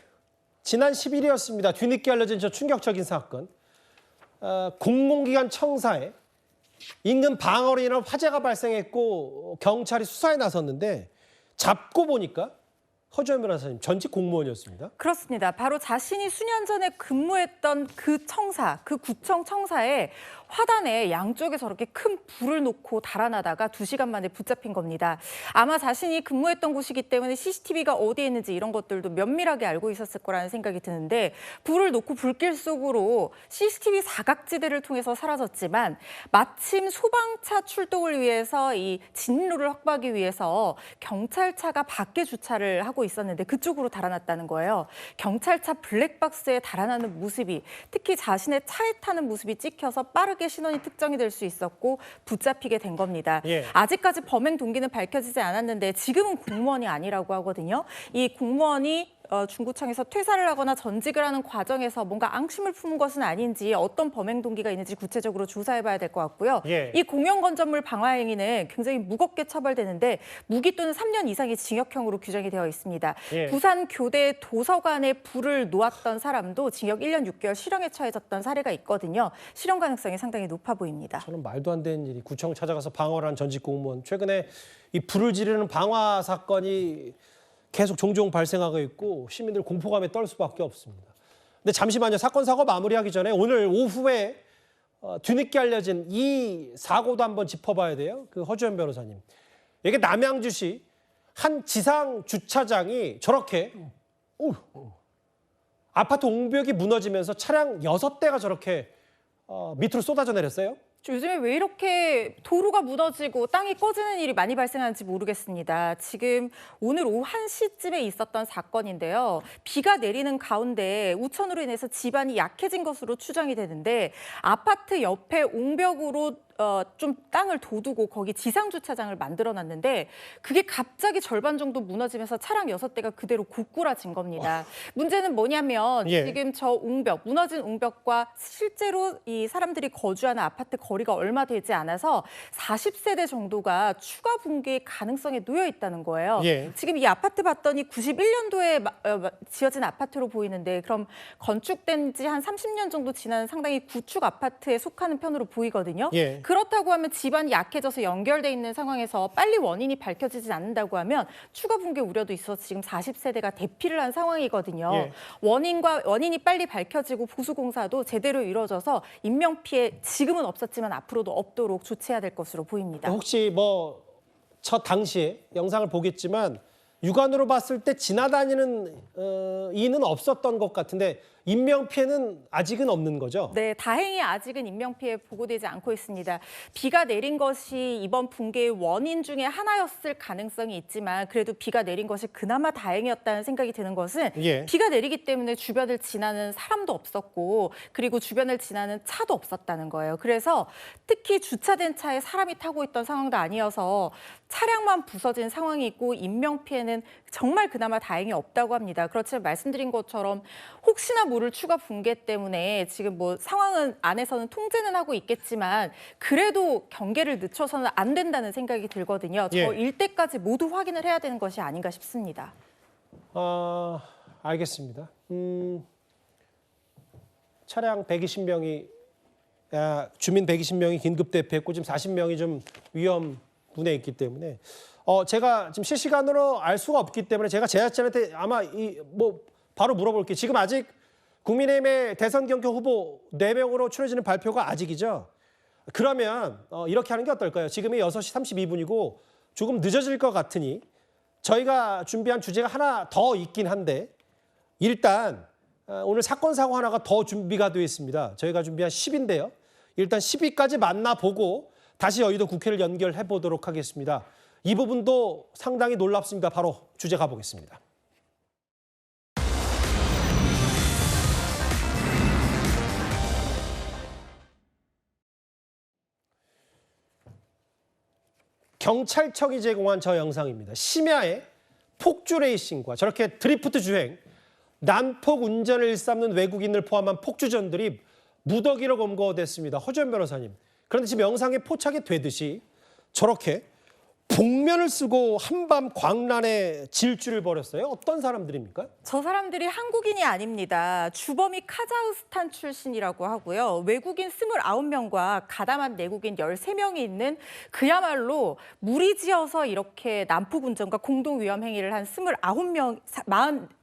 지난 10일이었습니다. 뒤늦게 알려진 저 충격적인 사건. 공공기관 청사에 인근 방화로 인한 화재가 발생했고 경찰이 수사에 나섰는데 잡고 보니까 허주연 변호사님 전직 공무원이었습니다. 그렇습니다. 바로 자신이 수년 전에 근무했던 그 청사, 그 구청 청사에 화단에 양쪽에 저렇게 큰 불을 놓고 달아나다가 2시간 만에 붙잡힌 겁니다. 아마 자신이 근무했던 곳이기 때문에 CCTV가 어디에 있는지 이런 것들도 면밀하게 알고 있었을 거라는 생각이 드는데 불을 놓고 불길 속으로 CCTV 사각지대를 통해서 사라졌지만 마침 소방차 출동을 위해서 이 진로를 확보하기 위해서 경찰차가 밖에 주차를 하고 있었는데 그쪽으로 달아났다는 거예요. 경찰차 블랙박스에 달아나는 모습이 특히 자신의 차에 타는 모습이 찍혀서 빠르게 신원이 특정이 될 수 있었고 붙잡히게 된 겁니다. 예. 아직까지 범행 동기는 밝혀지지 않았는데 지금은 공무원이 아니라고 하거든요. 이 공무원이 중구청에서 퇴사를 하거나 전직을 하는 과정에서 뭔가 앙심을 품은 것은 아닌지 어떤 범행 동기가 있는지 구체적으로 조사해봐야 될 것 같고요. 예. 이 공영건전물 방화 행위는 굉장히 무겁게 처벌되는데 무기 또는 3년 이상의 징역형으로 규정이 되어 있습니다. 예. 부산 교대 도서관에 불을 놓았던 사람도 징역 1년 6개월 실형에 처해졌던 사례가 있거든요. 실형 가능성이 상당히 높아 보입니다. 저는 말도 안 되는 일이 구청 찾아가서 방화를 한 전직 공무원. 최근에 이 불을 지르는 방화 사건이 계속 종종 발생하고 있고 시민들 공포감에 떨 수밖에 없습니다. 근데 잠시만요. 사건 사고 마무리하기 전에 오늘 오후에 뒤늦게 알려진 이 사고도 한번 짚어봐야 돼요. 그 허주연 변호사님. 이게 남양주시 한 지상 주차장이 저렇게 아파트 옹벽이 무너지면서 차량 6대가 저렇게 밑으로 쏟아져 내렸어요. 요즘에 왜 이렇게 도로가 무너지고 땅이 꺼지는 일이 많이 발생하는지 모르겠습니다. 지금 오늘 오후 1시쯤에 있었던 사건인데요. 비가 내리는 가운데 우천으로 인해서 집안이 약해진 것으로 추정이 되는데 아파트 옆에 옹벽으로 좀 땅을 둬두고 거기 지상주차장을 만들어놨는데 그게 갑자기 절반 정도 무너지면서 차량 6대가 그대로 고꾸라진 겁니다. 문제는 뭐냐면 예. 지금 저 옹벽, 무너진 옹벽과 실제로 이 사람들이 거주하는 아파트 거리가 얼마 되지 않아서 40세대 정도가 추가 붕괴의 가능성에 놓여 있다는 거예요. 예. 지금 이 아파트 봤더니 91년도에 지어진 아파트로 보이는데 그럼 건축된 지 한 30년 정도 지난 상당히 구축 아파트에 속하는 편으로 보이거든요. 예. 그렇다고 하면 집안이 약해져서 연결돼 있는 상황에서 빨리 원인이 밝혀지지 않는다고 하면 추가 붕괴 우려도 있어서 지금 40세대가 대피를 한 상황이거든요. 예. 원인이 빨리 밝혀지고 보수공사도 제대로 이루어져서 인명피해 지금은 없었지만 앞으로도 없도록 조치해야 될 것으로 보입니다. 혹시 뭐 첫 당시에 영상을 보겠지만 육안으로 봤을 때 지나다니는 이는 없었던 것 같은데 인명피해는 아직은 없는 거죠? 네, 다행히 아직은 인명피해 보고되지 않고 있습니다. 비가 내린 것이 이번 붕괴의 원인 중에 하나였을 가능성이 있지만 그래도 비가 내린 것이 그나마 다행이었다는 생각이 드는 것은 예. 비가 내리기 때문에 주변을 지나는 사람도 없었고 그리고 주변을 지나는 차도 없었다는 거예요. 그래서 특히 주차된 차에 사람이 타고 있던 상황도 아니어서 차량만 부서진 상황이고 인명피해는 정말 그나마 다행히 없다고 합니다. 그렇지만 말씀드린 것처럼 혹시나 모를 추가 붕괴 때문에 지금 뭐 상황은 안에서는 통제는 하고 있겠지만 그래도 경계를 늦춰서는 안 된다는 생각이 들거든요. 저 예. 일대까지 모두 확인을 해야 되는 것이 아닌가 싶습니다. 알겠습니다. 차량 120명이 주민 120명이 긴급 대피했고 지금 40명이 좀 위험 분에 있기 때문에 제가 지금 실시간으로 알 수가 없기 때문에 제가 제작진한테 아마 바로 물어볼게요. 지금 아직 국민의힘의 대선 경선 후보 4명으로 추려지는 발표가 아직이죠. 그러면 이렇게 하는 게 어떨까요? 지금이 6시 32분이고 조금 늦어질 것 같으니 저희가 준비한 주제가 하나 더 있긴 한데 일단 오늘 사건 사고 하나가 더 준비가 되어 있습니다. 저희가 준비한 10인데요. 일단 10위까지 만나보고 다시 여의도 국회를 연결해 보도록 하겠습니다. 이 부분도 상당히 놀랍습니다. 바로 주제 가보겠습니다. 경찰청이 제공한 저 영상입니다. 심야에 폭주 레이싱과 저렇게 드리프트 주행, 난폭 운전을 일삼는 외국인을 포함한 폭주전들이 무더기로 검거됐습니다. 허주연 변호사님. 그런데 지금 영상에 포착이 되듯이 저렇게 복면을 쓰고 한밤 광란에 질주를 벌였어요. 어떤 사람들입니까? 저 사람들이 한국인이 아닙니다. 주범이 카자흐스탄 출신이라고 하고요. 외국인 29명과 가담한 내국인 13명이 있는 그야말로 무리지어서 이렇게 난폭 운전과 공동 위험 행위를 한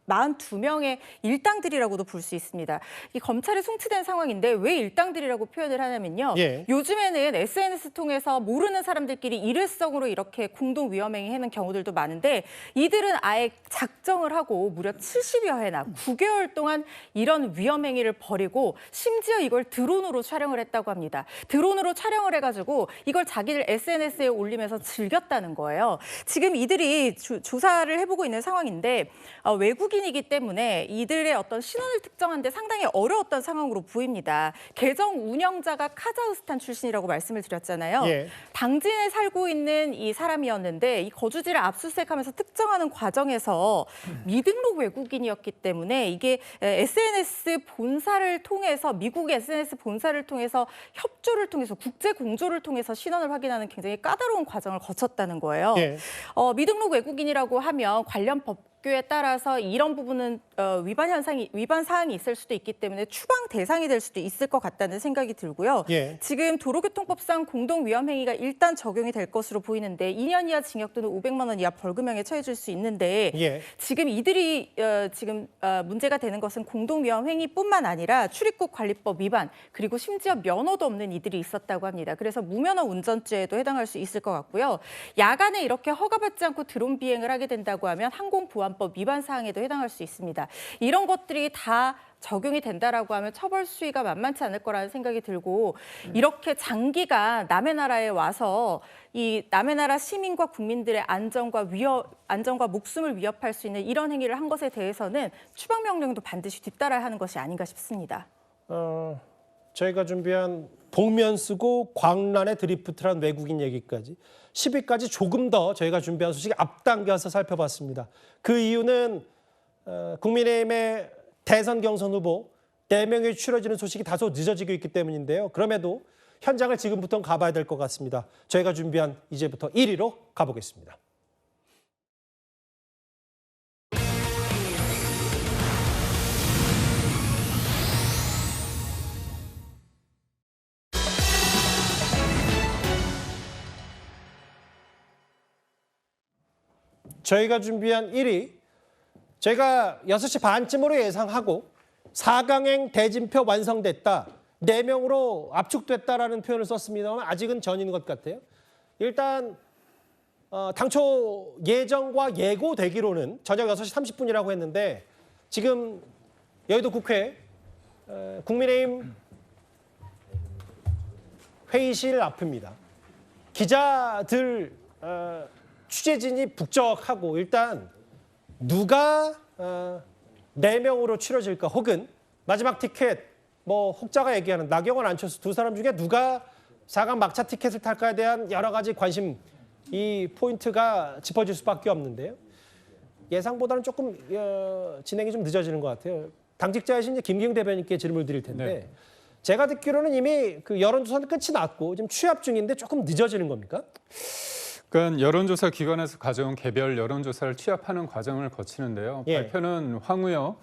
42명의 일당들이라고도 볼 수 있습니다. 이 검찰에 송치된 상황인데 왜 일당들이라고 표현을 하냐면요. 예. 요즘에는 SNS 통해서 모르는 사람들끼리 일회성으로 이렇게 공동 위험행위 하는 경우들도 많은데 이들은 아예 작정을 하고 무려 70여 회나 9개월 동안 이런 위험행위를 벌이고 심지어 이걸 드론으로 촬영을 했다고 합니다. 드론으로 촬영을 해가지고 이걸 자기들 SNS에 올리면서 즐겼다는 거예요. 지금 이들이 조사를 해보고 있는 상황인데 외국인이기 때문에 이들의 어떤 신원을 특정하는데 상당히 어려웠던 상황으로 보입니다. 계정 운영자가 카자흐스탄 출신이라고 말씀을 드렸잖아요. 예. 당진에 살고 있는 이 사람이었는데 이 거주지를 압수수색하면서 특정하는 과정에서 미등록 외국인이었기 때문에 이게 SNS 본사를 통해서 미국의 SNS 본사를 통해서 협조를 통해서 국제 공조를 통해서 신원을 확인하는 굉장히 까다로운 과정을 거쳤다는 거예요. 예. 미등록 외국인이라고 하면 관련 법규에 따라서 이런 부분은 위반 사항이 있을 수도 있기 때문에 추방 대상이 될 수도 있을 것 같다는 생각이 들고요. 예. 지금 도로교통법상 공동위험행위가 일단 적용이 될 것으로 보이는데 2년 이하 징역 또는 500만 원 이하 벌금형에 처해질 수 있는데 예. 지금 이들이 문제가 되는 것은 공동위험행위뿐만 아니라 출입국 관리법 위반 그리고 심지어 면허도 없는 이들이 있었다고 합니다. 그래서 무면허 운전죄에도 해당할 수 있을 것 같고요. 야간에 이렇게 허가받지 않고 드론 비행을 하게 된다고 하면 항공보안법 위반 사항에도 해당할 수 있습니다. 이런 것들이 다 적용이 된다라고 하면 처벌 수위가 만만치 않을 거라는 생각이 들고 이렇게 장기간 남의 나라에 와서 이 남의 나라 시민과 국민들의 안전과 목숨을 위협할 수 있는 이런 행위를 한 것에 대해서는 추방 명령도 반드시 뒤따라야 하는 것이 아닌가 싶습니다. 저희가 준비한 복면 쓰고 광란에 드리프트한 외국인 얘기까지 10위까지 조금 더 저희가 준비한 소식 앞당겨서 살펴봤습니다. 그 이유는 국민의힘의 대선 경선 후보 4명이 추려지는 소식이 다소 늦어지고 있기 때문인데요. 그럼에도 현장을 지금부터 가봐야 될 것 같습니다. 저희가 준비한 이제부터 1위로 가보겠습니다. 저희가 준비한 1위, 저희가 6시 반쯤으로 예상하고 4강행 대진표 완성됐다, 4명으로 압축됐다라는 표현을 썼습니다만 아직은 전인 것 같아요. 일단 당초 예정과 예고되기로는 저녁 6시 30분이라고 했는데 지금 여의도 국회 국민의힘 회의실 앞입니다. 기자들 취재진이 북적하고 일단 누가 4명으로 치러질까, 혹은 마지막 티켓 뭐 혹자가 얘기하는 나경원, 안철수 두 사람 중에 누가 4강 막차 티켓을 탈까에 대한 여러 가지 관심, 이 포인트가 짚어질 수밖에 없는데요. 예상보다는 조금 진행이 좀 늦어지는 것 같아요. 당직자이신 김기웅 대변인께 질문을 드릴 텐데 네. 제가 듣기로는 이미 그 여론조사는 끝이 났고 지금 취합 중인데 조금 늦어지는 겁니까? 그러니까 여론조사 기관에서 가져온 개별 여론조사를 취합하는 과정을 거치는데요. 예. 발표는 황우여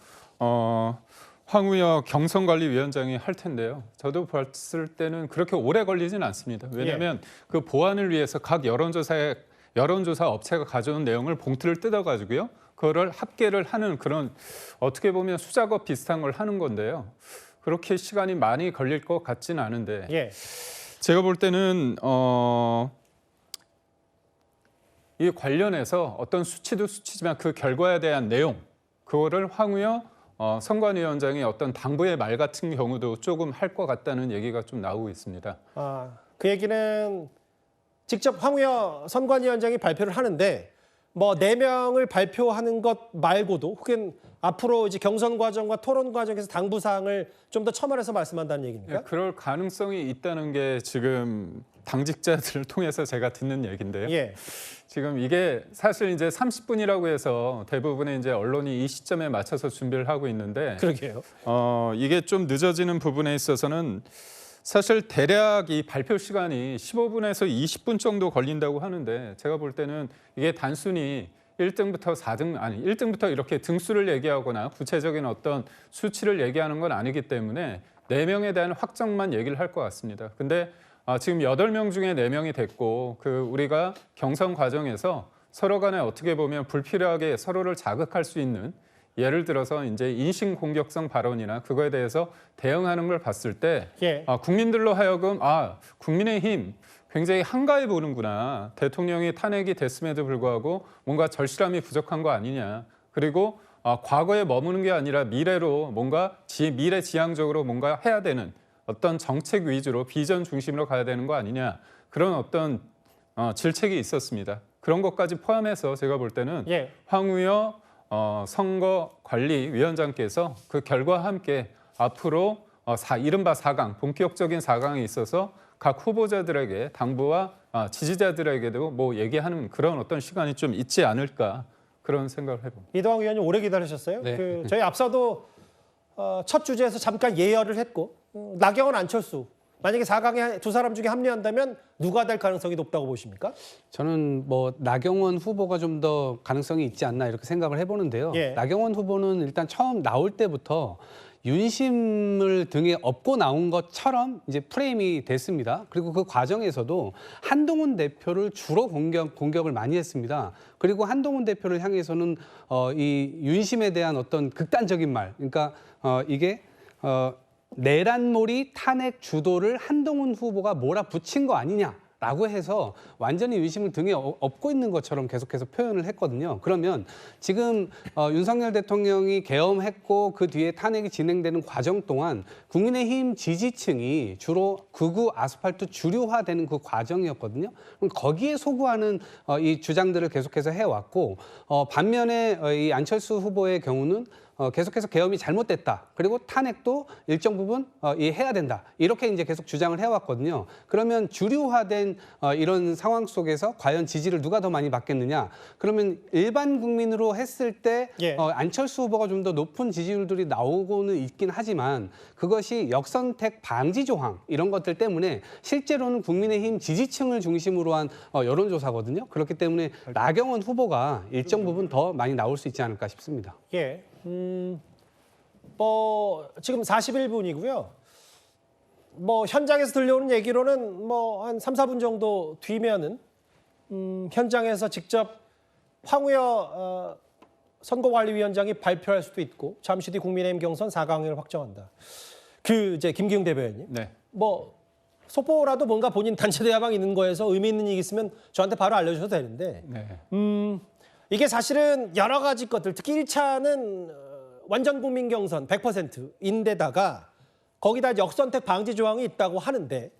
경선관리위원장이 할 텐데요. 저도 봤을 때는 그렇게 오래 걸리진 않습니다. 왜냐하면 그 보완을 위해서 각 여론조사 업체가 가져온 내용을 봉투를 뜯어가지고요. 그거를 합계를 하는 그런 어떻게 보면 수작업 비슷한 걸 하는 건데요. 그렇게 시간이 많이 걸릴 것 같지는 않은데 제가 볼 때는 이 관련해서 어떤 수치도 수치지만 그 결과에 대한 내용, 그거를 황우여 선관위원장이 어떤 당부의 말 같은 경우도 조금 할 것 같다는 얘기가 좀 나오고 있습니다. 그 얘기는 직접 황우여 선관위원장이 발표를 하는데 뭐 4명을 발표하는 것 말고도 혹은 앞으로 이제 경선 과정과 토론 과정에서 당부 사항을 좀 더 첨언해서 말씀한다는 얘기입니까? 네, 그럴 가능성이 있다는 게 지금 당직자들을 통해서 제가 듣는 얘기인데요. 지금 이게 사실 이제 30분이라고 해서 대부분의 이제 언론이 이 시점에 맞춰서 준비를 하고 있는데 그러게요. 이게 좀 늦어지는 부분에 있어서는 사실 대략 이 발표 시간이 15분에서 20분 정도 걸린다고 하는데 제가 볼 때는 이게 단순히 1등부터 4등, 아니 1등부터 이렇게 등수를 얘기하거나 구체적인 어떤 수치를 얘기하는 건 아니기 때문에 4명에 대한 확정만 얘기를 할 것 같습니다. 근데 지금 8명 중에 4명이 됐고 우리가 경선 과정에서 서로 간에 어떻게 보면 불필요하게 서로를 자극할 수 있는, 예를 들어서 이제 인신 공격성 발언이나 그거에 대해서 대응하는 걸 봤을 때 국민들로 하여금 국민의힘 굉장히 한가해 보는구나. 대통령이 탄핵이 됐음에도 불구하고 뭔가 절실함이 부족한 거 아니냐. 그리고 과거에 머무는 게 아니라 미래로 뭔가 미래지향적으로 뭔가 해야 되는 어떤 정책 위주로 비전 중심으로 가야 되는 거 아니냐. 그런 어떤 질책이 있었습니다. 그런 것까지 포함해서 제가 볼 때는 황우여 선거관리위원장께서 그 결과와 함께 앞으로 이른바 4강, 본격적인 4강에 있어서 각 후보자들에게 당부와 지지자들에게도 뭐 얘기하는 그런 어떤 시간이 좀 있지 않을까 그런 생각을 해봅니다. 이동학 의원님 오래 기다리셨어요? 네. 저희 앞서도 첫 주제에서 잠깐 예열을 했고 나경원, 안철수 만약에 4강에 두 사람 중에 합류한다면 누가 될 가능성이 높다고 보십니까? 저는 뭐 나경원 후보가 좀 더 가능성이 있지 않나 이렇게 생각을 해보는데요. 나경원 후보는 일단 처음 나올 때부터 윤심을 등에 업고 나온 것처럼 이제 프레임이 됐습니다. 그리고 그 과정에서도 한동훈 대표를 주로 공격을 많이 했습니다. 그리고 한동훈 대표를 향해서는 이 윤심에 대한 어떤 극단적인 말, 그러니까 이게 내란몰이 탄핵 주도를 한동훈 후보가 몰아붙인 거 아니냐라고 해서 완전히 윤심을 등에 업고 있는 것처럼 계속해서 표현을 했거든요. 그러면 지금 윤석열 대통령이 계엄했고 그 뒤에 탄핵이 진행되는 과정 동안 국민의힘 지지층이 주로 극우 아스팔트 주류화되는 그 과정이었거든요. 그럼 거기에 소구하는 이 주장들을 계속해서 해왔고 반면에 이 안철수 후보의 경우는 계속해서 계엄이 잘못됐다. 그리고 탄핵도 일정 부분 해야 된다. 이렇게 이제 계속 주장을 해왔거든요. 그러면 주류화된 이런 상황 속에서 과연 지지를 누가 더 많이 받겠느냐? 그러면 일반 국민으로 했을 때 안철수 후보가 좀 더 높은 지지율들이 나오고는 있긴 하지만 그것이 역선택 방지 조항 이런 것들 때문에 실제로는 국민의힘 지지층을 중심으로 한 여론조사거든요. 그렇기 때문에 나경원 후보가 일정 부분 더 많이 나올 수 있지 않을까 싶습니다. 지금 41분이고요. 현장에서 들려오는 얘기로는 한 3, 4분 정도 뒤면은 현장에서 직접 황우여 선거관리위원장이 발표할 수도 있고 잠시 뒤 국민의힘 경선 4강을 확정한다. 이제 김기웅 대변인님. 네. 뭐 속보라도 뭔가 본인 단체 대화방 있는 거에서 의미 있는 얘기 있으면 저한테 바로 알려주셔도 되는데 네. 이게 사실은 여러 가지 것들 특히 1차는 완전 국민 경선 100%인데다가 거기다 역선택 방지 조항이 있다고 하는데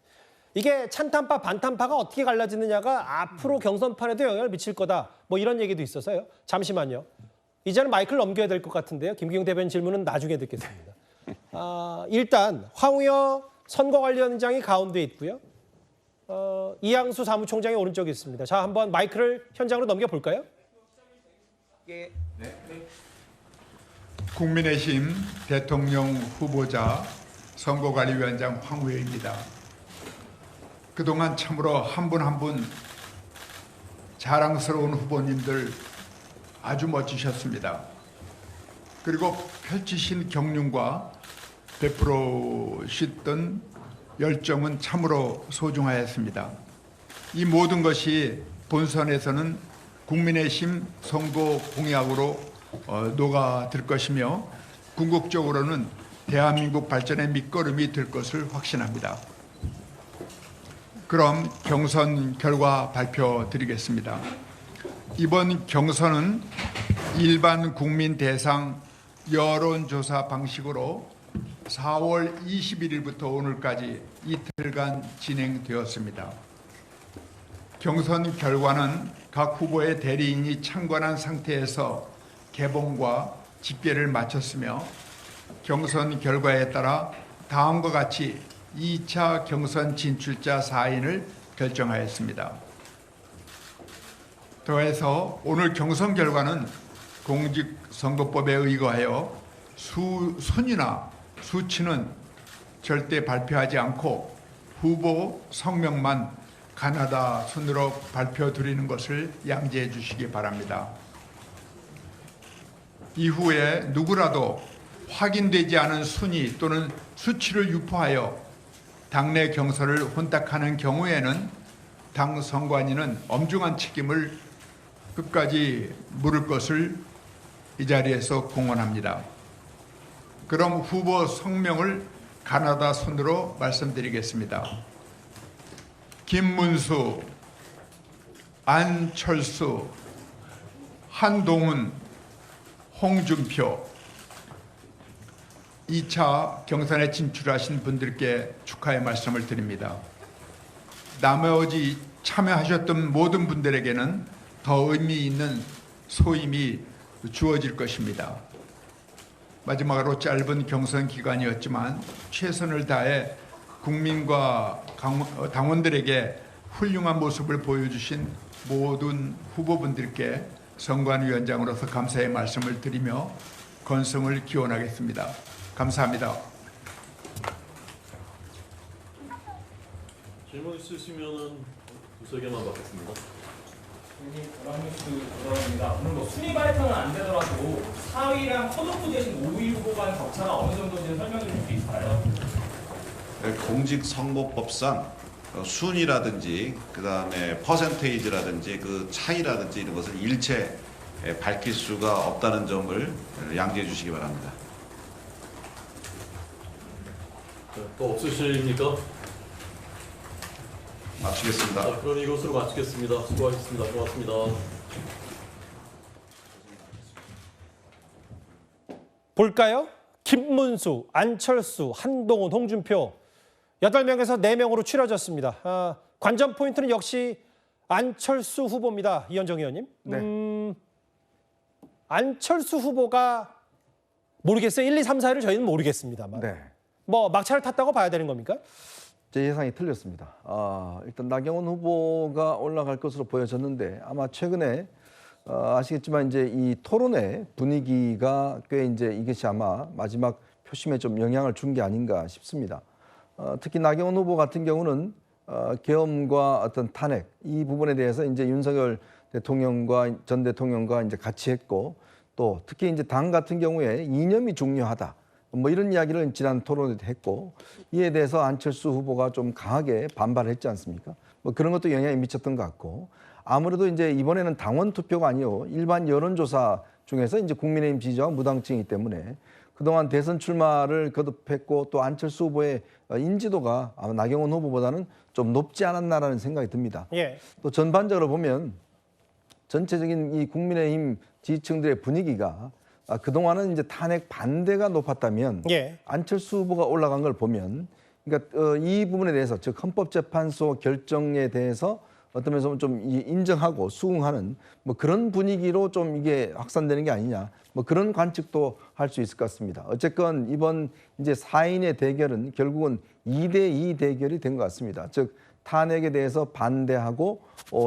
이게 찬탄파 반탄파가 어떻게 갈라지느냐가 앞으로 경선판에도 영향을 미칠 거다. 뭐 이런 얘기도 있어서요. 잠시만요. 이제는 마이크를 넘겨야 될 것 같은데요. 김기웅 대변인 질문은 나중에 듣겠습니다. 일단 황우여 선거관리위원장이 가운데 있고요. 이양수 사무총장이 오른쪽에 있습니다. 자, 한번 마이크를 현장으로 넘겨볼까요? 네. 국민의힘 대통령 후보자 선거관리위원장 황우여입니다. 그동안 참으로 한 분 한 분 자랑스러운 후보님들 아주 멋지셨습니다. 그리고 펼치신 경륜과 베풀어주셨던 열정은 참으로 소중하였습니다. 이 모든 것이 본선에서는 국민의힘 선거 공약으로 녹아들 것이며 궁극적으로는 대한민국 발전의 밑거름이 될 것을 확신합니다. 그럼 경선 결과 발표드리겠습니다. 이번 경선은 일반 국민 대상 여론조사 방식으로 4월 21일부터 오늘까지 이틀간 진행되었습니다. 경선 결과는 각 후보의 대리인이 참관한 상태에서 개봉과 집계를 마쳤으며 경선 결과에 따라 다음과 같이 2차 경선 진출자 4인을 결정하였습니다. 더해서 오늘 경선 결과는 공직선거법에 의거하여 순위나 수치는 절대 발표하지 않고 후보 성명만 가나다 순으로 발표드리는 것을 양지해 주시기 바랍니다. 이후에 누구라도 확인되지 않은 순위 또는 수치를 유포하여 당내 경선을 혼탁하는 경우에는 당 선관위는 엄중한 책임을 끝까지 물을 것을 이 자리에서 공언합니다. 그럼 후보 성명을 가나다 순으로 말씀드리겠습니다. 김문수, 안철수, 한동훈, 홍준표 2차 경선에 진출하신 분들께 축하의 말씀을 드립니다. 나머지 참여하셨던 모든 분들에게는 더 의미 있는 소임이 주어질 것입니다. 마지막으로 짧은 경선 기간이었지만 최선을 다해 국민과 당원들에게 훌륭한 모습을 보여주신 모든 후보분들께 선관위원장으로서 감사의 말씀을 드리며 건승을 기원하겠습니다. 감사합니다. 질문 있으시면은 두세 개만 받겠습니다. 오늘 뭐 순위 발표는 안 되더라도 4위랑 컷오프 대신 5위 후보 간 격차가 어느 정도인지 설명해 주실 수 있을까요? 공직선거법상 순위라든지 그다음에 퍼센테이지라든지 그 차이라든지 이런 것을 일체 밝힐 수가 없다는 점을 양지해 주시기 바랍니다. 또 없으십니까? 마치겠습니다. 자, 그럼 이것으로 마치겠습니다. 수고하셨습니다. 고맙습니다. 볼까요? 김문수, 안철수, 한동훈, 홍준표 8명에서 4명으로 추려졌습니다. 관전 포인트는 역시 안철수 후보입니다. 이현정 의원님. 네. 안철수 후보가 모르겠어요. 1, 2, 3, 4위를 저희는 모르겠습니다만. 네. 뭐 막차를 탔다고 봐야 되는 겁니까? 제 예상이 틀렸습니다. 일단 나경원 후보가 올라갈 것으로 보여졌는데 아마 최근에 아시겠지만 이제 이 토론의 분위기가 꽤 이제 이것이 아마 마지막 표심에 좀 영향을 준 게 아닌가 싶습니다. 특히 나경원 후보 같은 경우는 계엄과 어떤 탄핵 이 부분에 대해서 이제 윤석열 대통령과 전 대통령과 이제 같이 했고 또 특히 이제 당 같은 경우에 이념이 중요하다. 뭐 이런 이야기를 지난 토론에도 했고 이에 대해서 안철수 후보가 좀 강하게 반발했지 않습니까? 뭐 그런 것도 영향이 미쳤던 것 같고 아무래도 이제 이번에는 당원 투표가 아니요 일반 여론조사 중에서 이제 국민의힘 지지자와 무당층이기 때문에 그동안 대선 출마를 거듭했고 또 안철수 후보의 인지도가 아마 나경원 후보보다는 좀 높지 않았나라는 생각이 듭니다. 예. 또 전반적으로 보면 전체적인 이 국민의힘 지지층들의 분위기가 그동안은 이제 탄핵 반대가 높았다면 예. 안철수 후보가 올라간 걸 보면 그러니까 이 부분에 대해서 즉 헌법재판소 결정에 대해서 어떤 면에서 좀 인정하고 수긍하는 뭐 그런 분위기로 좀 이게 확산되는 게 아니냐 뭐 그런 관측도 할 수 있을 것 같습니다. 어쨌건 이번 이제 4인의 대결은 결국은 2대2 대결이 된 것 같습니다. 즉 탄핵에 대해서 반대하고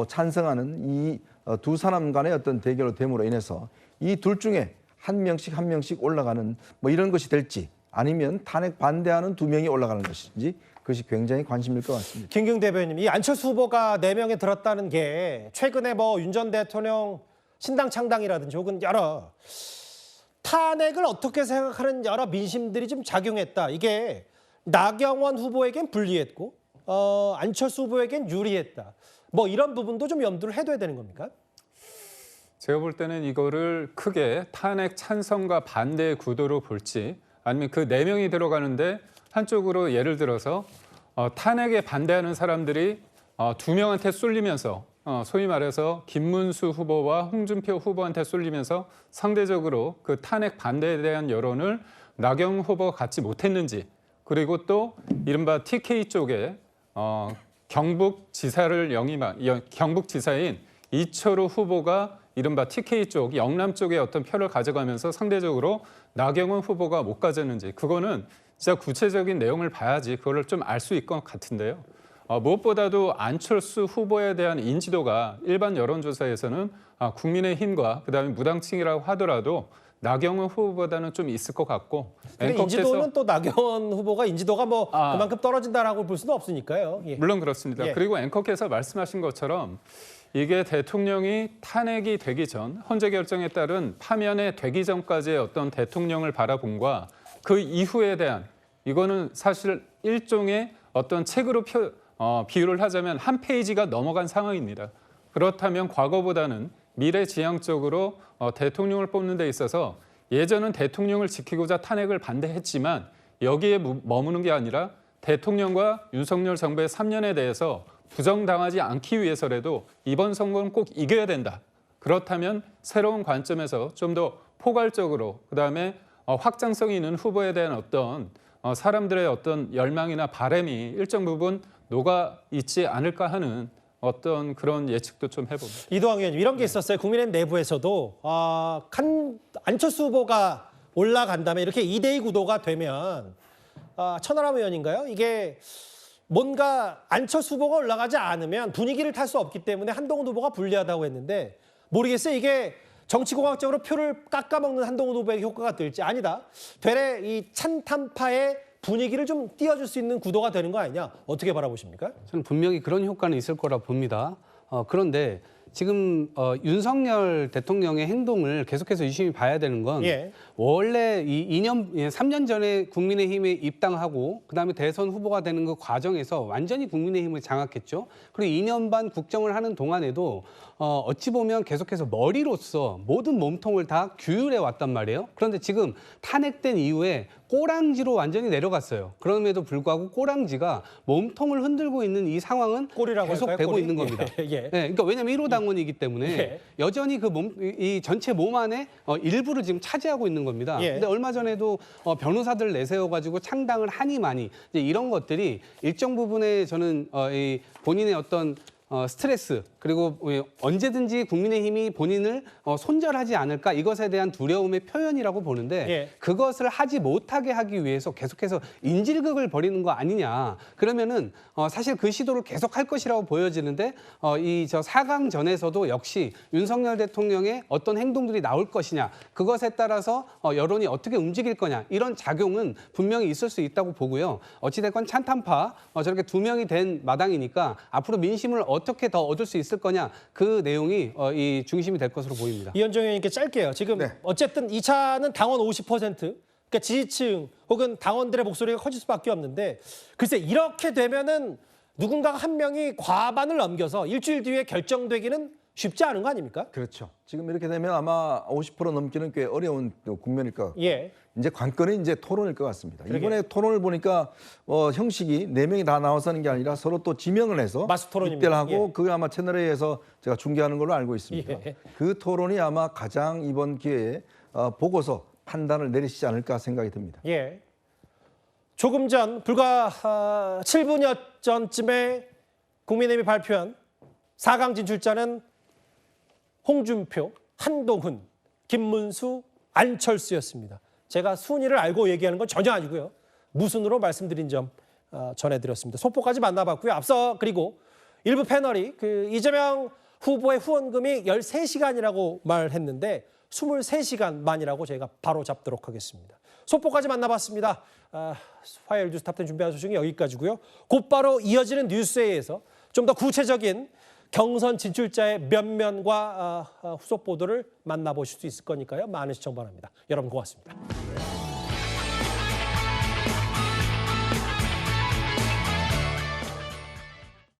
찬성하는 이 두 사람 간의 어떤 대결로 됨으로 인해서 이 둘 중에 한 명씩 올라가는 뭐 이런 것이 될지 아니면 탄핵 반대하는 2명이 올라가는 것인지 그것이 굉장히 관심일 것 같습니다. 김경 대변인, 이 안철수 후보가 4명에 들었다는 게 최근에 뭐 윤 전 대통령 신당 창당이라든지 혹은 여러 탄핵을 어떻게 생각하는 여러 민심들이 좀 작용했다. 이게 나경원 후보에겐 불리했고 안철수 후보에겐 유리했다. 뭐 이런 부분도 좀 염두를 해둬야 되는 겁니까? 제가 볼 때는 이거를 크게 탄핵 찬성과 반대의 구도로 볼지 아니면 그 4명이 들어가는데 한쪽으로 예를 들어서 탄핵에 반대하는 사람들이 2명한테 쏠리면서 소위 말해서 김문수 후보와 홍준표 후보한테 쏠리면서 상대적으로 그 탄핵 반대에 대한 여론을 나경원 후보가 갖지 못했는지 그리고 또 이른바 TK 쪽에 경북지사를 경북지사인 이철우 후보가 이른바 TK 쪽, 영남 쪽에 어떤 표를 가져가면서 상대적으로 나경원 후보가 못 가졌는지 그거는 진짜 구체적인 내용을 봐야지 그거를 좀 알 수 있을 것 같은데요. 무엇보다도 안철수 후보에 대한 인지도가 일반 여론조사에서는 국민의힘과 그다음에 무당층이라고 하더라도 나경원 후보보다는 좀 있을 것 같고 인지도는 또 나경원 후보가 인지도가 뭐 그만큼 떨어진다라고 볼 수는 없으니까요. 예. 물론 그렇습니다. 예. 그리고 앵커께서 말씀하신 것처럼 이게 대통령이 탄핵이 되기 전 헌재 결정에 따른 파면에 되기 전까지의 어떤 대통령을 바라본과 그 이후에 대한 이거는 사실 일종의 어떤 책으로 비유를 하자면 한 페이지가 넘어간 상황입니다. 그렇다면 과거보다는 미래지향적으로 대통령을 뽑는 데 있어서 예전은 대통령을 지키고자 탄핵을 반대했지만 여기에 머무는 게 아니라 대통령과 윤석열 정부의 3년에 대해서 부정당하지 않기 위해서라도 이번 선거는 꼭 이겨야 된다. 그렇다면 새로운 관점에서 좀 더 포괄적으로 그다음에 확장성이 있는 후보에 대한 어떤 사람들의 어떤 열망이나 바람이 일정 부분 녹아 있지 않을까 하는 어떤 그런 예측도 좀 해봅니다. 이도항 의원님, 이런 게 있었어요. 국민의힘 내부에서도 안철수 후보가 올라간다면 이렇게 2대2 구도가 되면 천하람 의원인가요? 이게 뭔가 안철수 후보가 올라가지 않으면 분위기를 탈 수 없기 때문에 한동훈 후보가 불리하다고 했는데 모르겠어요. 이게 정치공학적으로 표를 깎아먹는 한동훈 후보에게 효과가 될지 아니다. 되레 이 찬탄파의 분위기를 좀 띄워줄 수 있는 구도가 되는 거 아니냐. 어떻게 바라보십니까? 저는 분명히 그런 효과는 있을 거라 봅니다. 그런데 지금 윤석열 대통령의 행동을 계속해서 유심히 봐야 되는 건 원래 이 3년 전에 국민의힘에 입당하고 그다음에 대선 후보가 되는 그 과정에서 완전히 국민의힘을 장악했죠. 그리고 2년 반 국정을 하는 동안에도 어찌 보면 계속해서 머리로서 모든 몸통을 다 규율해 왔단 말이에요. 그런데 지금 탄핵된 이후에 꼬랑지로 완전히 내려갔어요. 그럼에도 불구하고 꼬랑지가 몸통을 흔들고 있는 이 상황은 계속 할까요? 되고 꼬리? 있는 겁니다. 예. 그러니까 왜냐하면 1호 당원이기 때문에 여전히 그 이 전체 몸 안에 일부를 지금 차지하고 있는 겁니다. 근데 얼마 전에도 변호사들 내세워가지고 창당을 하니 많이 이제 이런 것들이 일정 부분에 저는 이 본인의 어떤 스트레스 그리고 언제든지 국민의힘이 본인을 손절하지 않을까 이것에 대한 두려움의 표현이라고 보는데 그것을 하지 못하게 하기 위해서 계속해서 인질극을 벌이는 거 아니냐. 그러면은 사실 그 시도를 계속할 것이라고 보여지는데 이 4강전에서도 역시 윤석열 대통령의 어떤 행동들이 나올 것이냐 그것에 따라서 여론이 어떻게 움직일 거냐 이런 작용은 분명히 있을 수 있다고 보고요. 어찌됐건 찬탄파 저렇게 2명이 된 마당이니까 앞으로 민심을 어떻게 더 얻을 수 있을 거냐 그 내용이 이 중심이 될 것으로 보입니다. 이현정 의원님께 짧게요. 지금 어쨌든 2차는 당원 50%. 그러니까 그러니까 지지층 혹은 당원들의 목소리가 커질 수밖에 없는데 글쎄 이렇게 되면은 누군가가 한 명이 과반을 넘겨서 일주일 뒤에 결정되기는 쉽지 않은 거 아닙니까? 그렇죠. 지금 이렇게 되면 아마 50% 넘기는 꽤 어려운 국면일 것 같고 예. 이제 관건은 이제 토론일 것 같습니다. 그러게요. 이번에 토론을 보니까 형식이 4명이 다 나와서 하는 게 아니라 서로 또 지명을 해서 마스 토론입니다. 입대를 하고 예. 그게 아마 채널A에서 제가 중계하는 걸로 알고 있습니다. 예. 그 토론이 아마 가장 이번 기회에 보고서 판단을 내리시지 않을까 생각이 듭니다. 예. 조금 전 불과 7분여 전쯤에 국민의힘이 발표한 4강 진출자는 홍준표, 한동훈, 김문수, 안철수였습니다. 제가 순위를 알고 얘기하는 건 전혀 아니고요. 무순으로 말씀드린 점 전해드렸습니다. 소포까지 만나봤고요. 앞서 그리고 일부 패널이 그 이재명 후보의 후원금이 13시간이라고 말했는데 23시간만이라고 저희가 바로 잡도록 하겠습니다. 소포까지 만나봤습니다. 화요일 뉴스 탑10 준비한 소식은 여기까지고요. 곧바로 이어지는 뉴스에 의해서 좀 더 구체적인 경선 진출자의 면면과 후속 보도를 만나보실 수 있을 거니까요. 많은 시청 바랍니다. 여러분 고맙습니다.